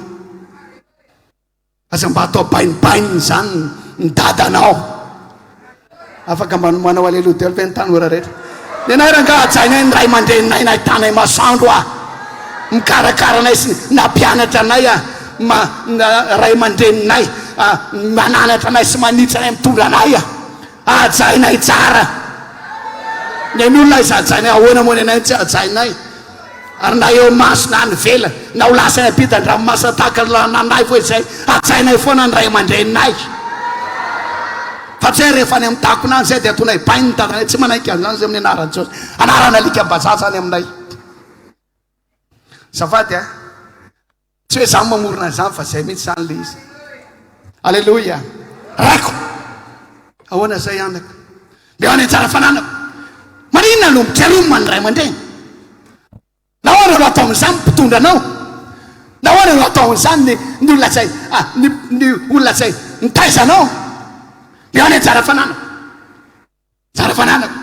aza mba atao bainibainy zany ny dadanao afaka mba manao aleloha delo ve ny tany ora rehetra nenay raha ngahajainay ny ray aman-dreninay nahitanay masandro mikarakaranay sy nampianatra anay ray aman-dreninay mananatra anay sy manitra anay mitondra anay ajainay tsara nen'olona izy ajainay ahoana moa nenay tsy ajainay ary na eo masina any vela na ho lasany apita ndranomasa tahaka nanay foa izay ajainay foana ny ray aman-dreninay fa tsy hoe rehefa any amin'ny takonany zay dia atonay bainy ny dadanay tsy manaiky an'izany zay amin'ny anarany Jesosy anarana likam-bazaha zany aminay zafady tsy hoe zany mamorona zany fa zay mihitsy zany le izy. Alleluia. Raiko ahoana zay anaka mbe any anjara fananako maninona no mikaromana ny ray aman-dreny na ahoana no atao amin'izany mpitondra anao na ahoana no atao amin'izany ny olona zay ny olona zay nitaizanao mbe any anjara fananako jara fananako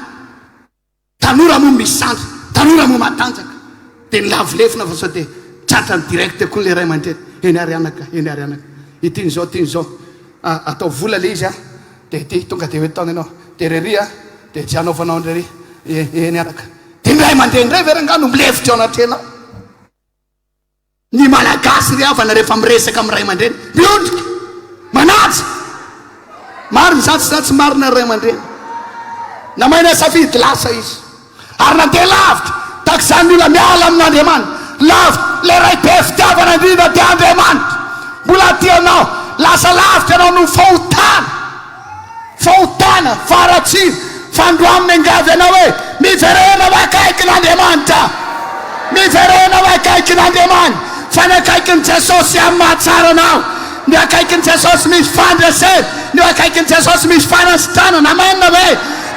tanora moa misy sandry tanora moa matanjaka dia ny lavolefina fa sao dia tratra ny direct koa le ray aman-dreny eny ary anaka itiny zao atao vola le izy dia ity tonga dia hoe taona ianao dia rery dia tsy anaovanao nrery eny anaka dia ny ray aman-dreny ray verangano milefitra ao anatrenao ny malagasy ry avana rehefa miresaka amin'ny ray aman-dreny miondrika manaja marina zany tsy marina ray aman-dreny na maina safidy lasa izy ary nandeha lavitra tak zany olona miala amin'Andriamanitra lavitra le ray be fitiavana indrindra dia Andriamanitra mbola tianao lasa lavitra anao no fahotana faratsiny fandroaminy angavy anao hoe miverena ho akaiky n'Andriamanitra miverena ho akaiky n'Andriamanitra fa ny akaiky ny Jesosy amin'ny mahatsara anao ny akaiky ny Jesosy misy fandraisana ny akaiky ny Jesosy misy fanasitranana amanina hoe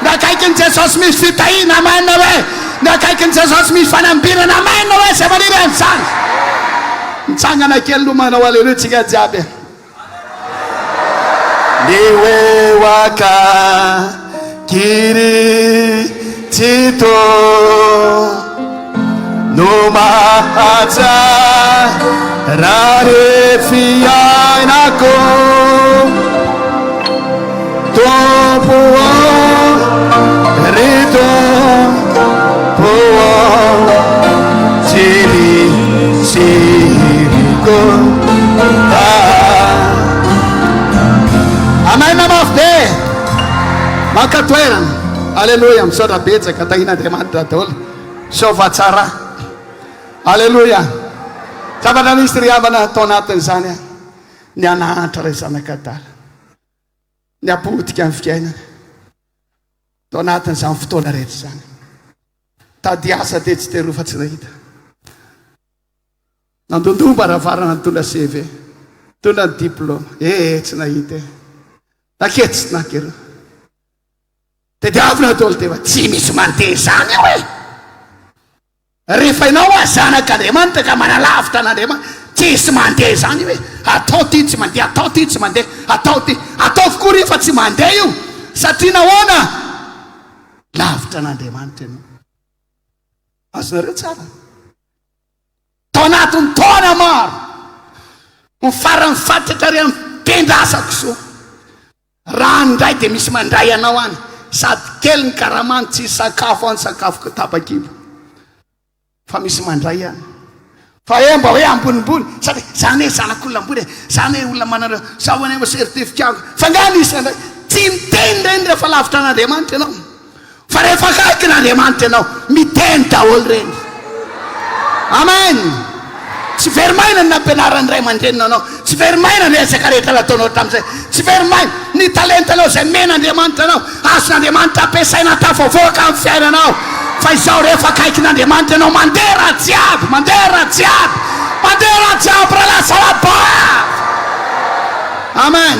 ny akaiky ny Jesosy misy fitahina amanina hoe ny akaiky ny Jesosy misy fanambirana amanina hoe zay maniry an'izany mitsangana kely no manao aleloha tsika jiaby ny hoe waka Kirito no mahatsara fiainako tompo rito siriko amen mafbe makatoerana alleluia misaotra betsaka tahin'Andriamanitra daholo sova tsara alleluia zavatra misy ry havana atao anatin'izany ny anahatra ray zanak'Adala ny apotika amin'ny fiainana atao anatin'izany fotoana rehetra zany tady asa dia tsy terofa tsy nahita nandondomba ravarana tola CV tola diplôme tsy nahita naketsy nakero tediavina tolo teva tsy misy mandeha zany eo rehefa ianao zanak'Andriamanitra ka manalavitra an'Andriamanitra tsisy mandeha zany hoe atao ty tsy mandeha atao ty tsy mandeha atao ty ataoko kory fa tsy mandeha io satria nahoana lavitra an'Andriamanitra ianao azonareo tsara tao anatiny taona maro mifarany fatatra re mpendrasako soa raha ndray dia misy mandray anao any sady kely ny karamany tsy sakafo any sakafoko tapakibo fa misy mandray any fa mba hoe ambonimbony sady zany hoe zanak'olona ambony zany hoe olona manareo sa hoany certificat fa nganisy ndray tsy miteny reny rehefa lavitra an'Andriamanitra ianao fa rehefa akaiky n'Andriamanitra ianao miteny daholo reny amen tsy verimaina ny nampianarany ray aman-drenina anao tsy verimaina ny ezaka rehetra nataonao tamin'izay tsy verimaina ny talentanao zay men'Andriamanitra anao azon'Andriamanitra ampiasaina tafavoaka amin'ny fiainanao fa izao rehefa akaiky n'Andriamanitra ianao mandeha raha jiaby mandeha raha jiaby mandeha raha jiaby raha lasa labavy amen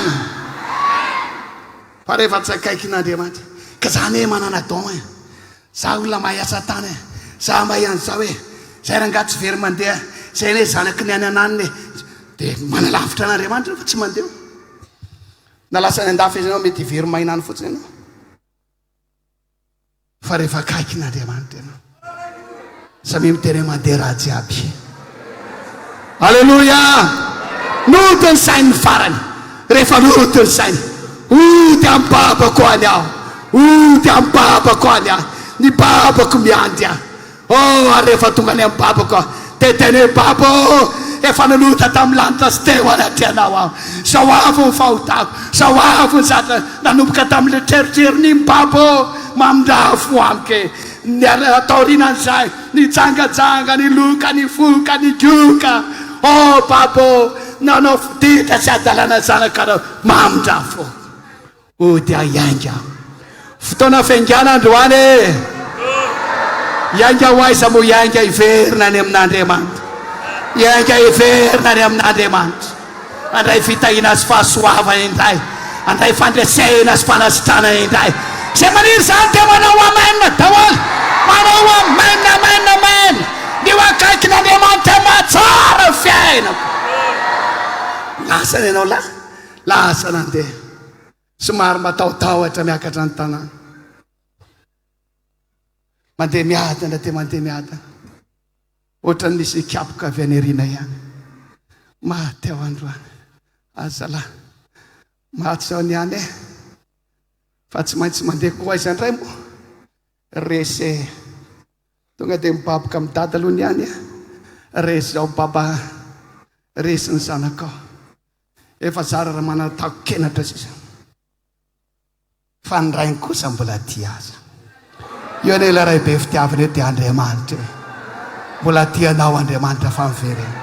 fa rehefa tsy akaiky n'Andriamanitra ka zany hoe manana don za olona mahay asa tany za mahay an'izao hoe zay ranga tsy very mandeha zay hoe zanaky ny any ananiny dia manalavitra an'Andriamanitra fa tsy mandeha na lasa ny andafy izy anao mety very mainany fotsiny ianao fa rehefa akaiky n'Andriamanitra ianao samy miteny mandeha raha jiaby alleloia noto ny sainy farany rehefa noto ny sainy ty amin'ny babako any aho ty amin'ny babako any aho ny babako miandy aho rehefa tonga any amin'ny babako aho teteny hoe babo efa nanota tamin'ny lanitra sy teo anatreanao aho sao avo ny fahotako sao avo ny zatra nanomboka tamin'le treritrerin'iny babo mamindrafo amike ny ataorinan'izay ny jangajanga ny loka ny foka ny goka babo nanao fiditra sy adalana zanakanao mamindrafo dia ianga fotoana fiangana androany ianga ho aiza mo ianga iverina ny amin'Andriamanitra ianga iverina ny amin'Andriamanitra andray fitahina sy fahasoavana indray andray fandresena sy fanasitrana indray zay maniry zany dia manao amen daholo manao amen amen amen ny ho akaiky n'Andriamanitra matsara fiainako lasa ny ianao lasa nandeha somary mataotahotra miakatra ny tanàna mandeha miadana dia mandeha miadana ohatra ny misy kapoka avy any arina ihany maty ao androany azalahy maty zao ny any fa tsy maintsy mandeha koa aiza indray moa resy tonga dia mibaboka midady aloha ny any resy zao baba resy ny zanakao efa zara raha manatako kenatra sisa fa ny rainy kosa mbola ty aza io ane la ray be fitiavana eo dia Andriamanitra mbola tianao Andriamanitra fa miverena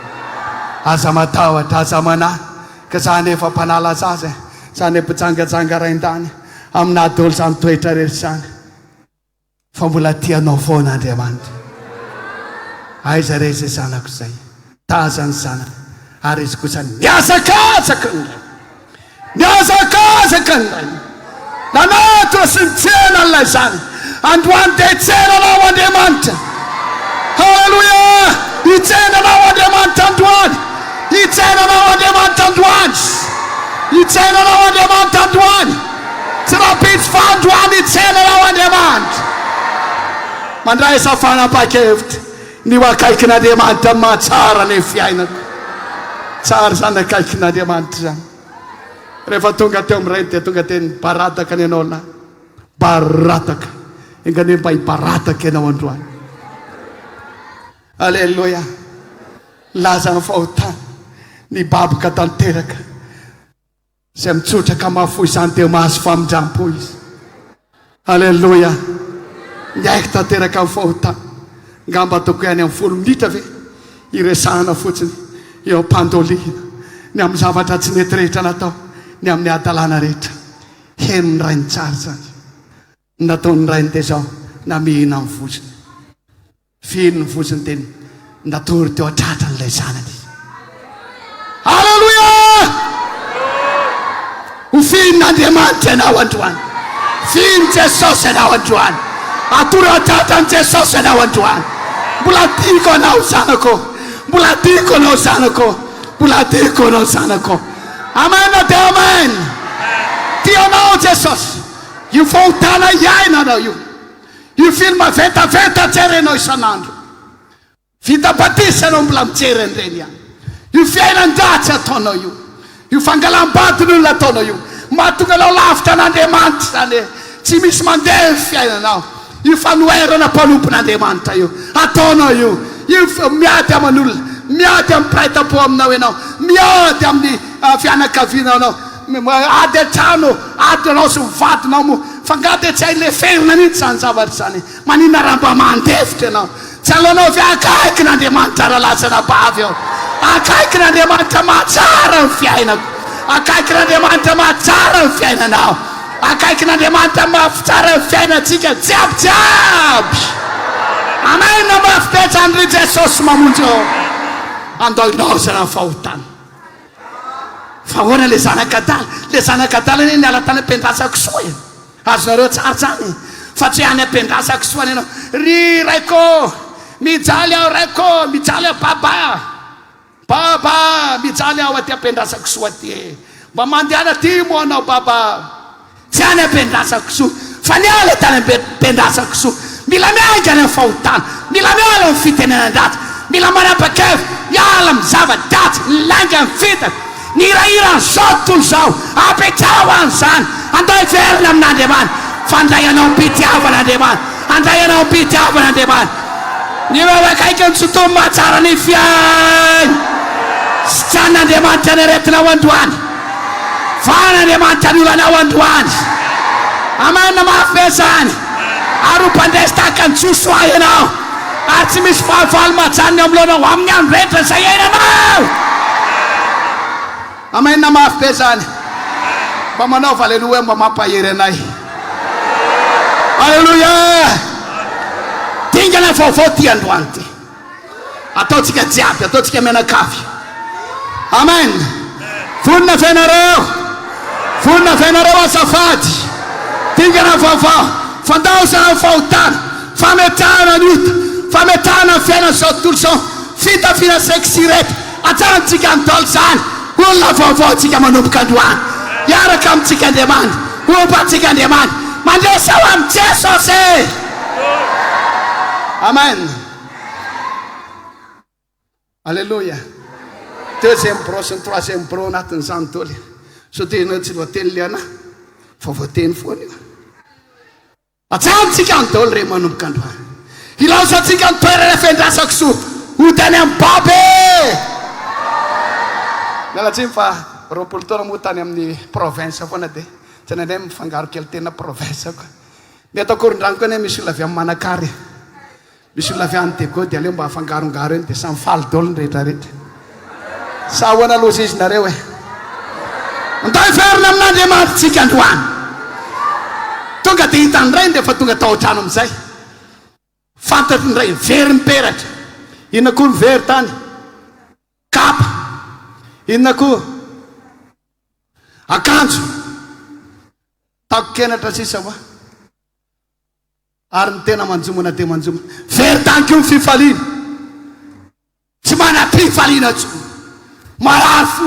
aza matahotra aza manahy ka zany efa mpanala zaza zany mpijangajanga raindany amin'ady olo zany toetra rehetra zany fa mbola tianao foana Andriamanitra aiza re zay zanako zay taza ny zanaka ary izy kosa miazakazaka ny ray miazakazaka ny ray nanatona sy nitsena n'ilay zany androany dia hitsenanao Andriamanitra halleluia hitsenanao Andriamanitra androany hitsenanao Andriamanitra androany hitsenanao Andriamanitra androany tsy rapitsy fa androany hitsenanao Andriamanitra mandray safanam-pakevitra ny ho akaiky n'Andriamanitra mahatsara ny fiainako tsara zany akaiky n'Andriamanitra zany rehefa tonga teo amin'ireny dia tonga dia nibarataka ny ianao lahy barataka engany mba hibarataka ianao androany alleluia laza ny fahotana ny baboka tanteraka zay mitsotraka mahafoy izany dia mahazo famindrampo izy alleluia ny aiky tanteraka amin'ny fahotana ngamba toko ihany amin'ny 10 minitra ve iresahana fotsiny eo am-pandolina ny amin'ny zavatra tsy mety rehetra natao ny amin'ny adalana rehetra heno ny rainy tsara zany nataony rainy dia zao namihina amin'ny voziny fino ny voziny dia natory teo atratra n'ilay zanany Ufin'Andriamanitra ianao androany. Fian'ny Jesosy ianao androany. Atoro-dratan' Jesosy ianao androany. Mbola tiako anao zanako. Mbola tiako anao zanako. Mbola tiako anao zanako. Amen dia amen. Tianao Jesosy. Io fahotana iaina anao io. Io filma vetaveta jerenao isan'andro. Vita batisa anao mbola mijery an'ireny ihany. Io fiainan-dratsy ataonao io. Io fangalam-badin'olona ataonao io. Mahatonga anao lavitra an'Andriamanitra zany. Tsy misy mandeha ny fiainanao. Io fanoherana mpanompon'Andriamanitra io. Ataonao io. Io miady amin'olona. Miady amin'ny mpiray-tam-po aminao ianao. Miady amin'ny fianakavianao. Ady an-trano. Ady anao sy mivadinao mo. Fangady tsy hay le ferina mihitsy zany zavatra zany. Manina raha mba mandevitra ianao. Tsy alonao fi akaiky n'Andriamanitra rahalazana bavy ao. Akaiky n'Andriamanitra mahatsara ny fiainako. Akaiky n'Andriamanitra mahatsara ny fiainanao. Akaiky n'Andriamanitra mahatsara ny fiainantsika jiaby. Amen. Mafipetran'ry Jesosy mamonjy ao. Andoinao zana ny fahotana. Fa hoana le zanak'adala. Le zanak'adala iny niala tany ampendrasako soa. Azonareo tsara zany. Fa tsy any ampendrasako soa ianao. Ry raiko. Mijaly aho raiko. Mijaly aho baba. Baba. Mijaly aho aty ampendrasako soa ty. Mba mandeana ty mo anao baba. Tsy any ampendrasako soa. Fa niala tany ampendrasako soa. Mila miainga ny fahotana. Mila miala ny fitenenan-dratsy. Mila manapa-kevy. Miala amin'ny zava-dratsy. Milanga ny fitaka. Nirahira zao tontolo zao. Apetrao an'izany. Andao hiverina amin'Andriamanitra. Fandray anao mpitiavan'Andriamanitra. Andray anao mpitiavan'Andriamanitra. Ny eo akaiky ny sotomy mahatsara ny fiaina. Sy tian'Andriamanitra ny aretinao androany. Fa n'Andriamanitra ny olanao androany. Amen. Mafy zany. Ary mpandresy tahaka ny Josoa ianao. Ary tsy misy fahavalo mahajanony amin'ilonao amin'ny andro rehetra izay iainanao. Amen. Mafy be zany. Mba manao haleloia mba mampahery anay. Haleluia. Dingana vaovao ty androany ty. Ataontsika jiaby. Ataontsika mianakavy. Amen. Vonina fiainareo. Vonina fiainareo azafady. Dingana vaovao. Fandaosana ny fahotana. Fametahana ny ota. Fametahana ny fiaina zao tontolo zao. Fitafina seksy rehetra. Ajanontsika ny dolo zany. Olona vaovao tsika manomboka androany. Iaraka amintsika Andriamanitra. Ompantsika Andriamanitra. Mandresa ho amin'ny Jesosy. Amen. Alléluia. Deuxième bro sy ny troisième bro anatin'izany toly. So tena tsy voateny liana. Fa voateny foana io. Ajanontsika ny dolo re manomboka androany. Ilaosantsika ny toerana fiandrasako soa. Hotany amin'ny babe. Mialatsiny fa roapolo taona moa tany amin'ny province foana dia tsy nandray mifangaro kely tena province koa. Mety akoron-drano koa ne misy olona avy amin'ny Manakary. Misy olona avy amin'ny Dego dia aleo mba hafangarongaro eny dia samy faly dolo ny rehetrarehetra. Sa hoana loza izy nareo e. Andao hiverina amin'Andriamanitra tsika androany. Tonga dia hitany ray dia efa tonga tao an-trano amin'izay. Fantatry ny ray very miperatra. Inona koa ny very tany? Kapa. Inona koa? Akanjo. Takokenatra sisa hoa. Ary ny tena manjomana dia manjomana. Very tany koa ny fifaliana. Tsy manam-pifaliana tsony. Marary fo.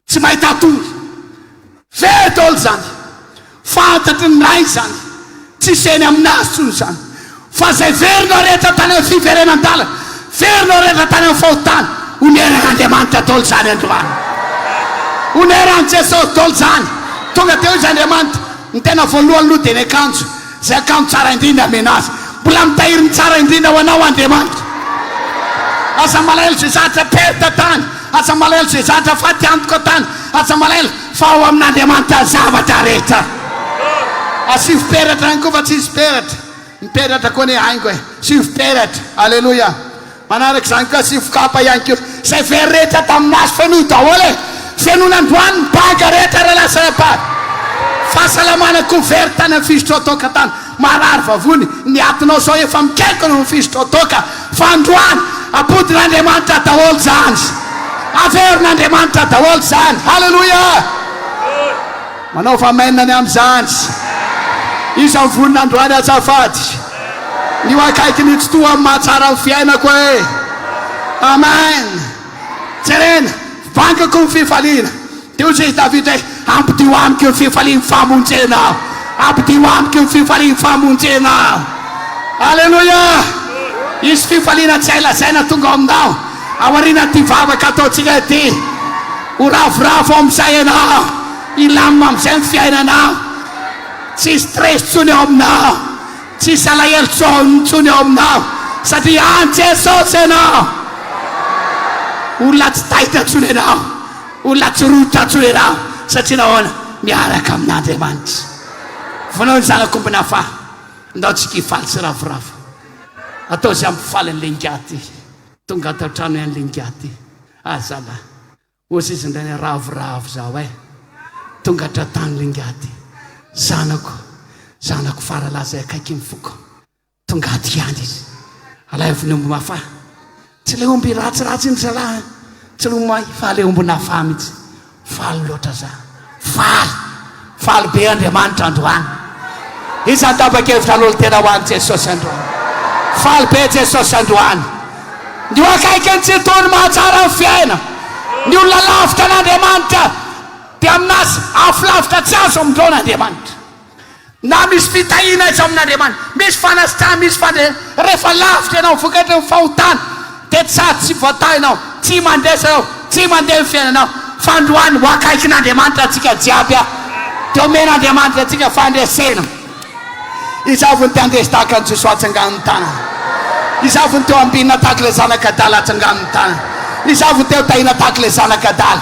Tsy mahita tory. Very dolo zany. Fantatry ny ray zany. Tsy seny aminazy tsony zany. Fa zay verinao rehetra tany amin'ny fiverenan-dala. Verinao rehetra tany amin'ny fahotana. Uneran'Andriamanitra dolo zany androany. Uneran'i Jesosy dolo zany. Tonga teo izy Andriamanitra. Ny tena voalohany aloha dia ny akanjo. Zay akanjo tsara indrindra amenazy. Mbola mitahiry ny tsara indrindra ho anao Andriamanitra. Aza malahelo zay zatra perta tany. Aza malahelo zay zatra faty antoka tany. Aza malahelo fa ao amin'Andriamanitra zavatra rehetra. Asivy peratra ihany koa fa tsy izy peratra. Miperatra koa ny haingo e. Sivy peratra. Alleluia. Manaraka zany koa sivy kapa ihany koa. Zay very rehetra taminazy fenoy daholo e. Fenon'androany ny baga rehetra rahalasana baga. Fahasalamana koa very tany amin'ny fisotro toka tany. Marary vavony. Ny atinao zao efa mikaiko no fisotro toka. Fa androany apodin'Andriamanitra daholo zany. Averin'Andriamanitra daholo zany. Halleluia. manao famainany amin'izany izy amin'ny voninandroany azafady ny akaiky ny tsotoa amin'ny mahatsara amin'ny fiainako e amen jerena vangako ny fifaliana dia hoy izy David hoe ampidio amiko ny fifaliana famonjenao ampidio amiko ny fifaliana famonjenao alleluia izy fifaliana tsy ailazaina tonga aminao aoriana ty vavaka ataontsika ty ho ravoravo amin'izay ianao ilamina amin'izay ny fiainanao tsy stress tsony eo aminao tsy salahelo tsony eo aminao satria any Jesosy ianao olona tsy taitra tsony ianao olona tsy rotra tsony ianao satria nahoana miaraka amin'Andriamanitra vonao ny zanak'ombina fa ndao tsika hifaly sy ravoravo atao izay ampifaly an'le ngiaty tonga atao trano an'le ngiaty azala ozy izy ndray ravoravo zao tonga tratany le ngiaty zanako faralaza akaiky mifoko tonga atiany izy alayviny omby mafa tsy le omby ratsiratsy iny zalahy tsy le omby fa le omby nafa mitsy faly loatra za faly be Andriamanitra androany izy antabakevitra lolo tena ho any Jesosy androany faly be Jesosy androany ny akaiky ny tsy tony mahatsara ny fiaina ny olona lavitra n'Andriamanitra dia aminazy afilavitra tsy azo amindron'Andriamanitra na misy fitahina izy amin'Andriamanitra misy fanasitrana misy rehefa lavitra ianao vokatry ny fahotana dia tsady tsy voatahinao tsy mandesa ao tsy mandeha ny fiainanao fandroany ho akaiky n'Andriamanitra atsika jiaby dia omen'Andriamanitra atsika fandresena izavony te andresy tahaka ny Jesosy atsangan'ny tanana izavony teo ambinina tahaka le zanak'adala atsangan'ny tanana izavony teo tahina tahaka le zanak'adala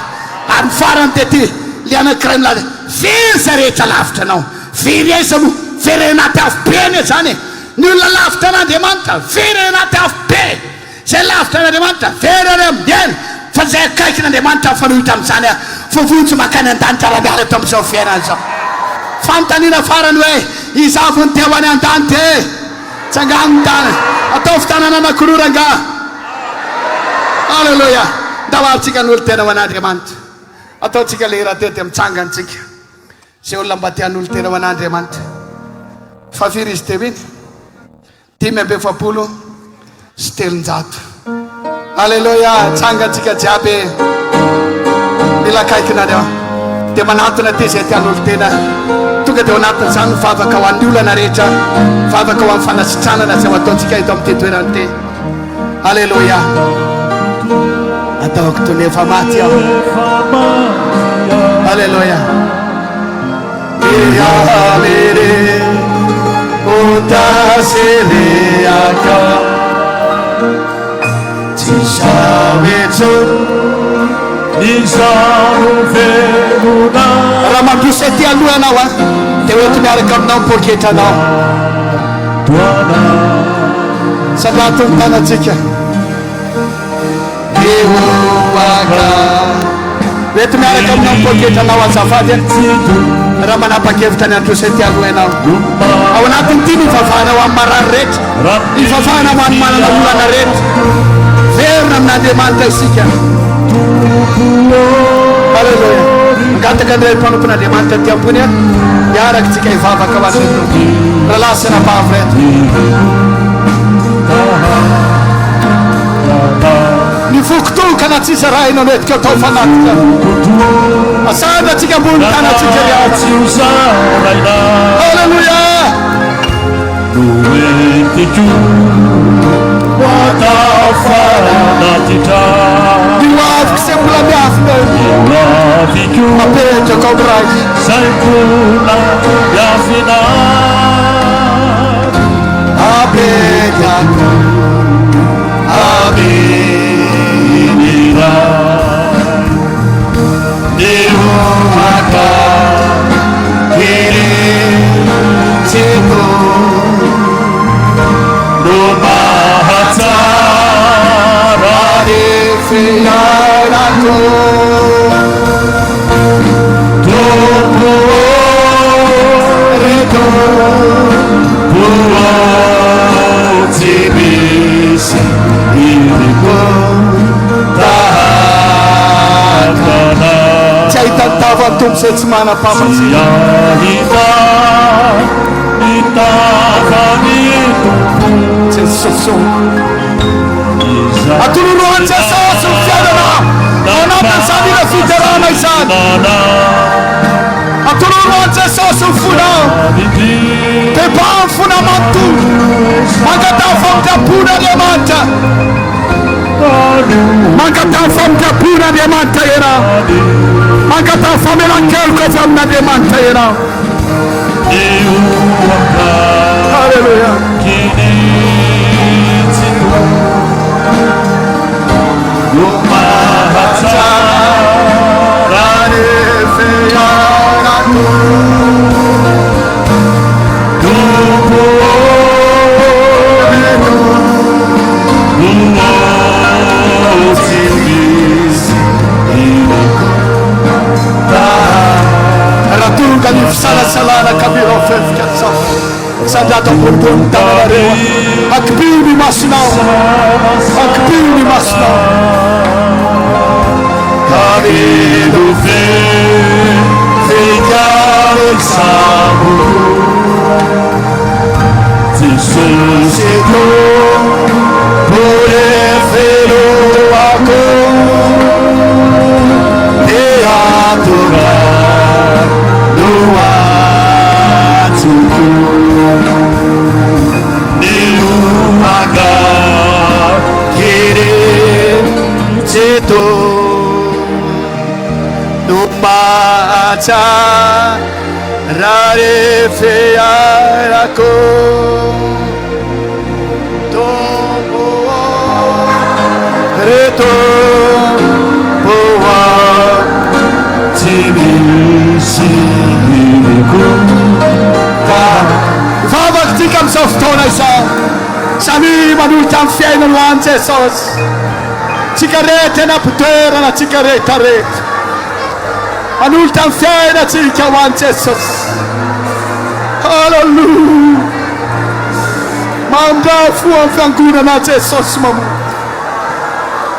ary ny farany dia ty le anankiray milaza firy zay rehetra lavitra anao firy aiza mo firy anaty afobe zany ny olona lavitra n'Andriamanitra firy anaty afobe zay lavitra n'Andriamanitra firy ary amindieny fa zay akaiky n'Andriamanitra fanohitra amin'izany fovontsy makany an-danitra raha miala eto amin'izao fiainana zao fanontaniana farany hoe izavony teo any an-tany te tsangan'ny tany atao fitanana anankiroranga alleluia ndahoarintsika n'olo tena ho an'Andriamanitra ataontsika le raha tety mitsangantsika zay olona mba tian'olo tena ho an'Andriamanitra fa firy izy teo iny 5 sy 700 alleluia tsangantsika jiaby mila akaiky n'Andriamanitra dia manatona ty zay tian'olo tena tonga dia ho anatin'izany vavaka ho an'ny olana rehetra vavaka ho amin'ny fanasitranana zay ho ataontsika eto amin'ny ty toerany ty alleluia ataoko toy efa maty aho alleluia iamere otaseleaka tsy sametso raha mandrosa ty aloha ianao dia oety miaraka aminao mipoketranao sabatony tanatsika eoaka oety miaraka aminao mipoketranao azafady raha manapa-kevitra ny androsa ty aloha ianao ao anatiny ty nivavahana ho amin'ny marary rehetra nivavahana ho any manana olana rehetra verina amin'Andriamanitra isika alleluia angataka andray mpanompon'Andriamanitra ty ambony miaraky tsika hivavaka ho azy raha lasana bavy reto ny vokotoka na tsisa raha inao netika atao fanatika asada tsika ambony tanatsika riana alleluia Diwaf kesempula biafne Apeja kau berai Sempula biafina Apeja Abinira Diwaka Kiri Cipu Lumahata Fianako Tupu Reto Puo Tibi setsimana pamasi Jesosy atoloroany Jesosy ny fiainana anatin'ny zanila fiterana izany atoloroany Jesosy ny fona bebany fona manontolo mangatany famidabona Andriamanitra mangatany famidabona Andriamanitra ianao mangatany famelan-keloka avy amin'Andriamanitra ianao Halleluja Kami salah-salah kami rofef kasar. Sadata berbun tanah akbil masna, akbil masna. Kami dufe, fikar sabu. Jesus itu boleh felo aku, dia Tuhan. Numaca rare fearako tobo reto boa tibisiku Vavak tikam softona isa sami manultam fiainan wan Jesus cigarette na putera na cigarette ret manultam fiainan tika wan Jesus Hallelujah Mamda fuan fianguna na Jesus mamu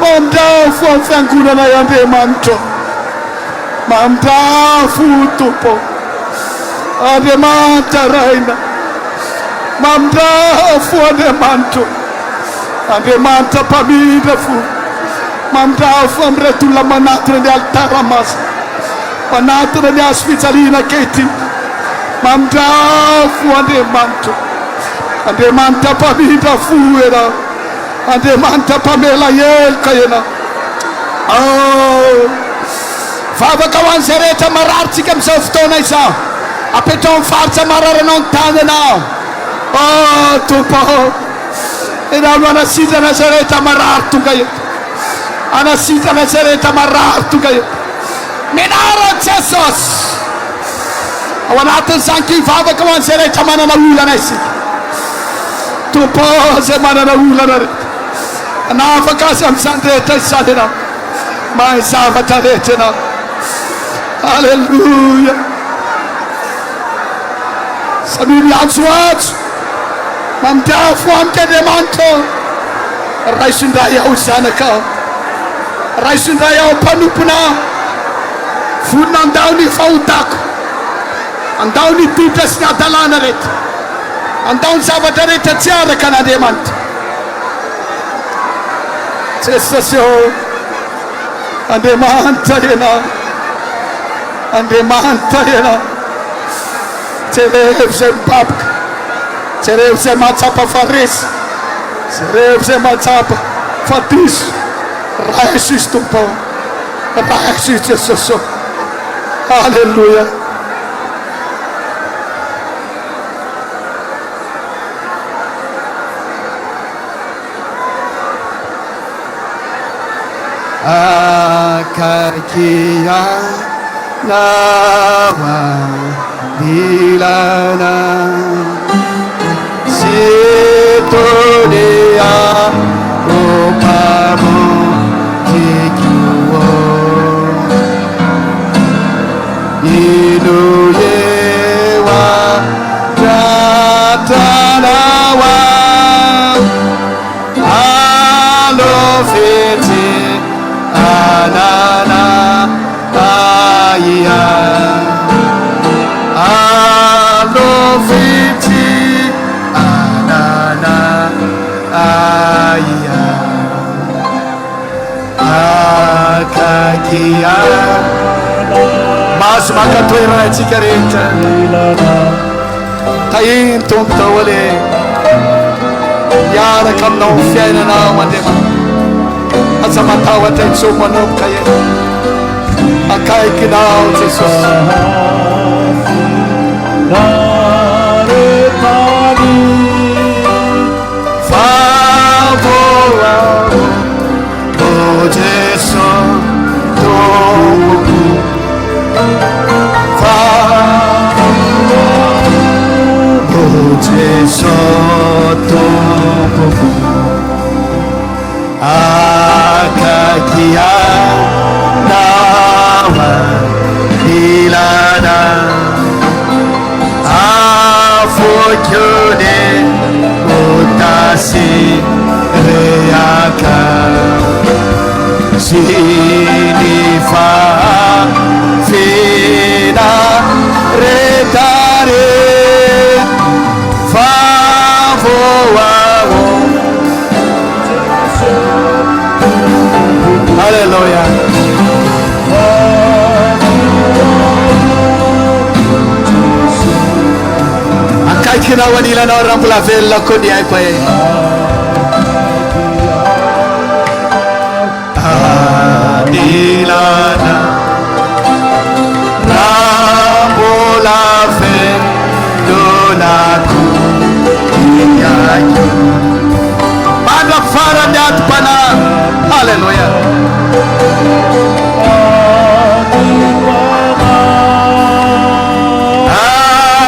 Mamda fuan fianguna na yande manto Mamda futupo Ademanta raina Mamda fuan manto Ademanta pamida fu Mamda fuan retula manatra di altaramas Manatra di asfizzalina keti Mamda fuan manto Ademanta pamida fuera Ademanta pamela yel kayena Oh Fava kawan sereta mararci kam softona isa Apeton farsa marara non tanena Oh tupo Ina ana sita na sereta marartu kayo Ana sita na sereta marartu kayo Minara Jesus Awanatan sanki fava kawan sereta mana na ula na isi Tupo se mana na ula na Anafa kasam sandeta isadena Mai savata retena Hallelujah Sabi answat Mamda fuam ke demanto Raisun raya usana ka Raisun raya panupuna Funan dauni fautak Andauni tutas na dalana ret Andaun savata reta tiara kana demant Cestasyo Andemanta yena Andemanta yena Cerev se babk Cerev se matsapa faris Cerev se matsapa fatis Raisis tupo Raisis Jesus Hallelujah AKAIKY nawa dilana Sitonia opamo kikuo Inuyewa ratanawa Alofeti Anana Aya vity anana aia akaiky mahazo mankatoerana atsika rehetra tahiny tompo daholo miaraka aminao fiainanao Andriamanitra aza matahotra itsoa manomboka akaikinao Jesosy Akaiky nawa ilana afokyone utasi reaka sinifa fina retare favoao Hallelujah. Akaiky na wanilanao raha mbola velona koa ny haiko anilana raha mbola velonako ny haiko manga farany atom-pana Hallelujah.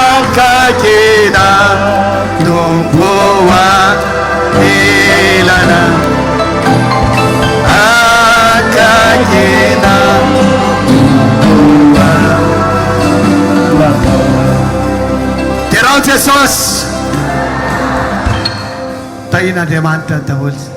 Akakina nomboa ilana akakina nomboa Terao Jesosy tahina Andriamanitra daholo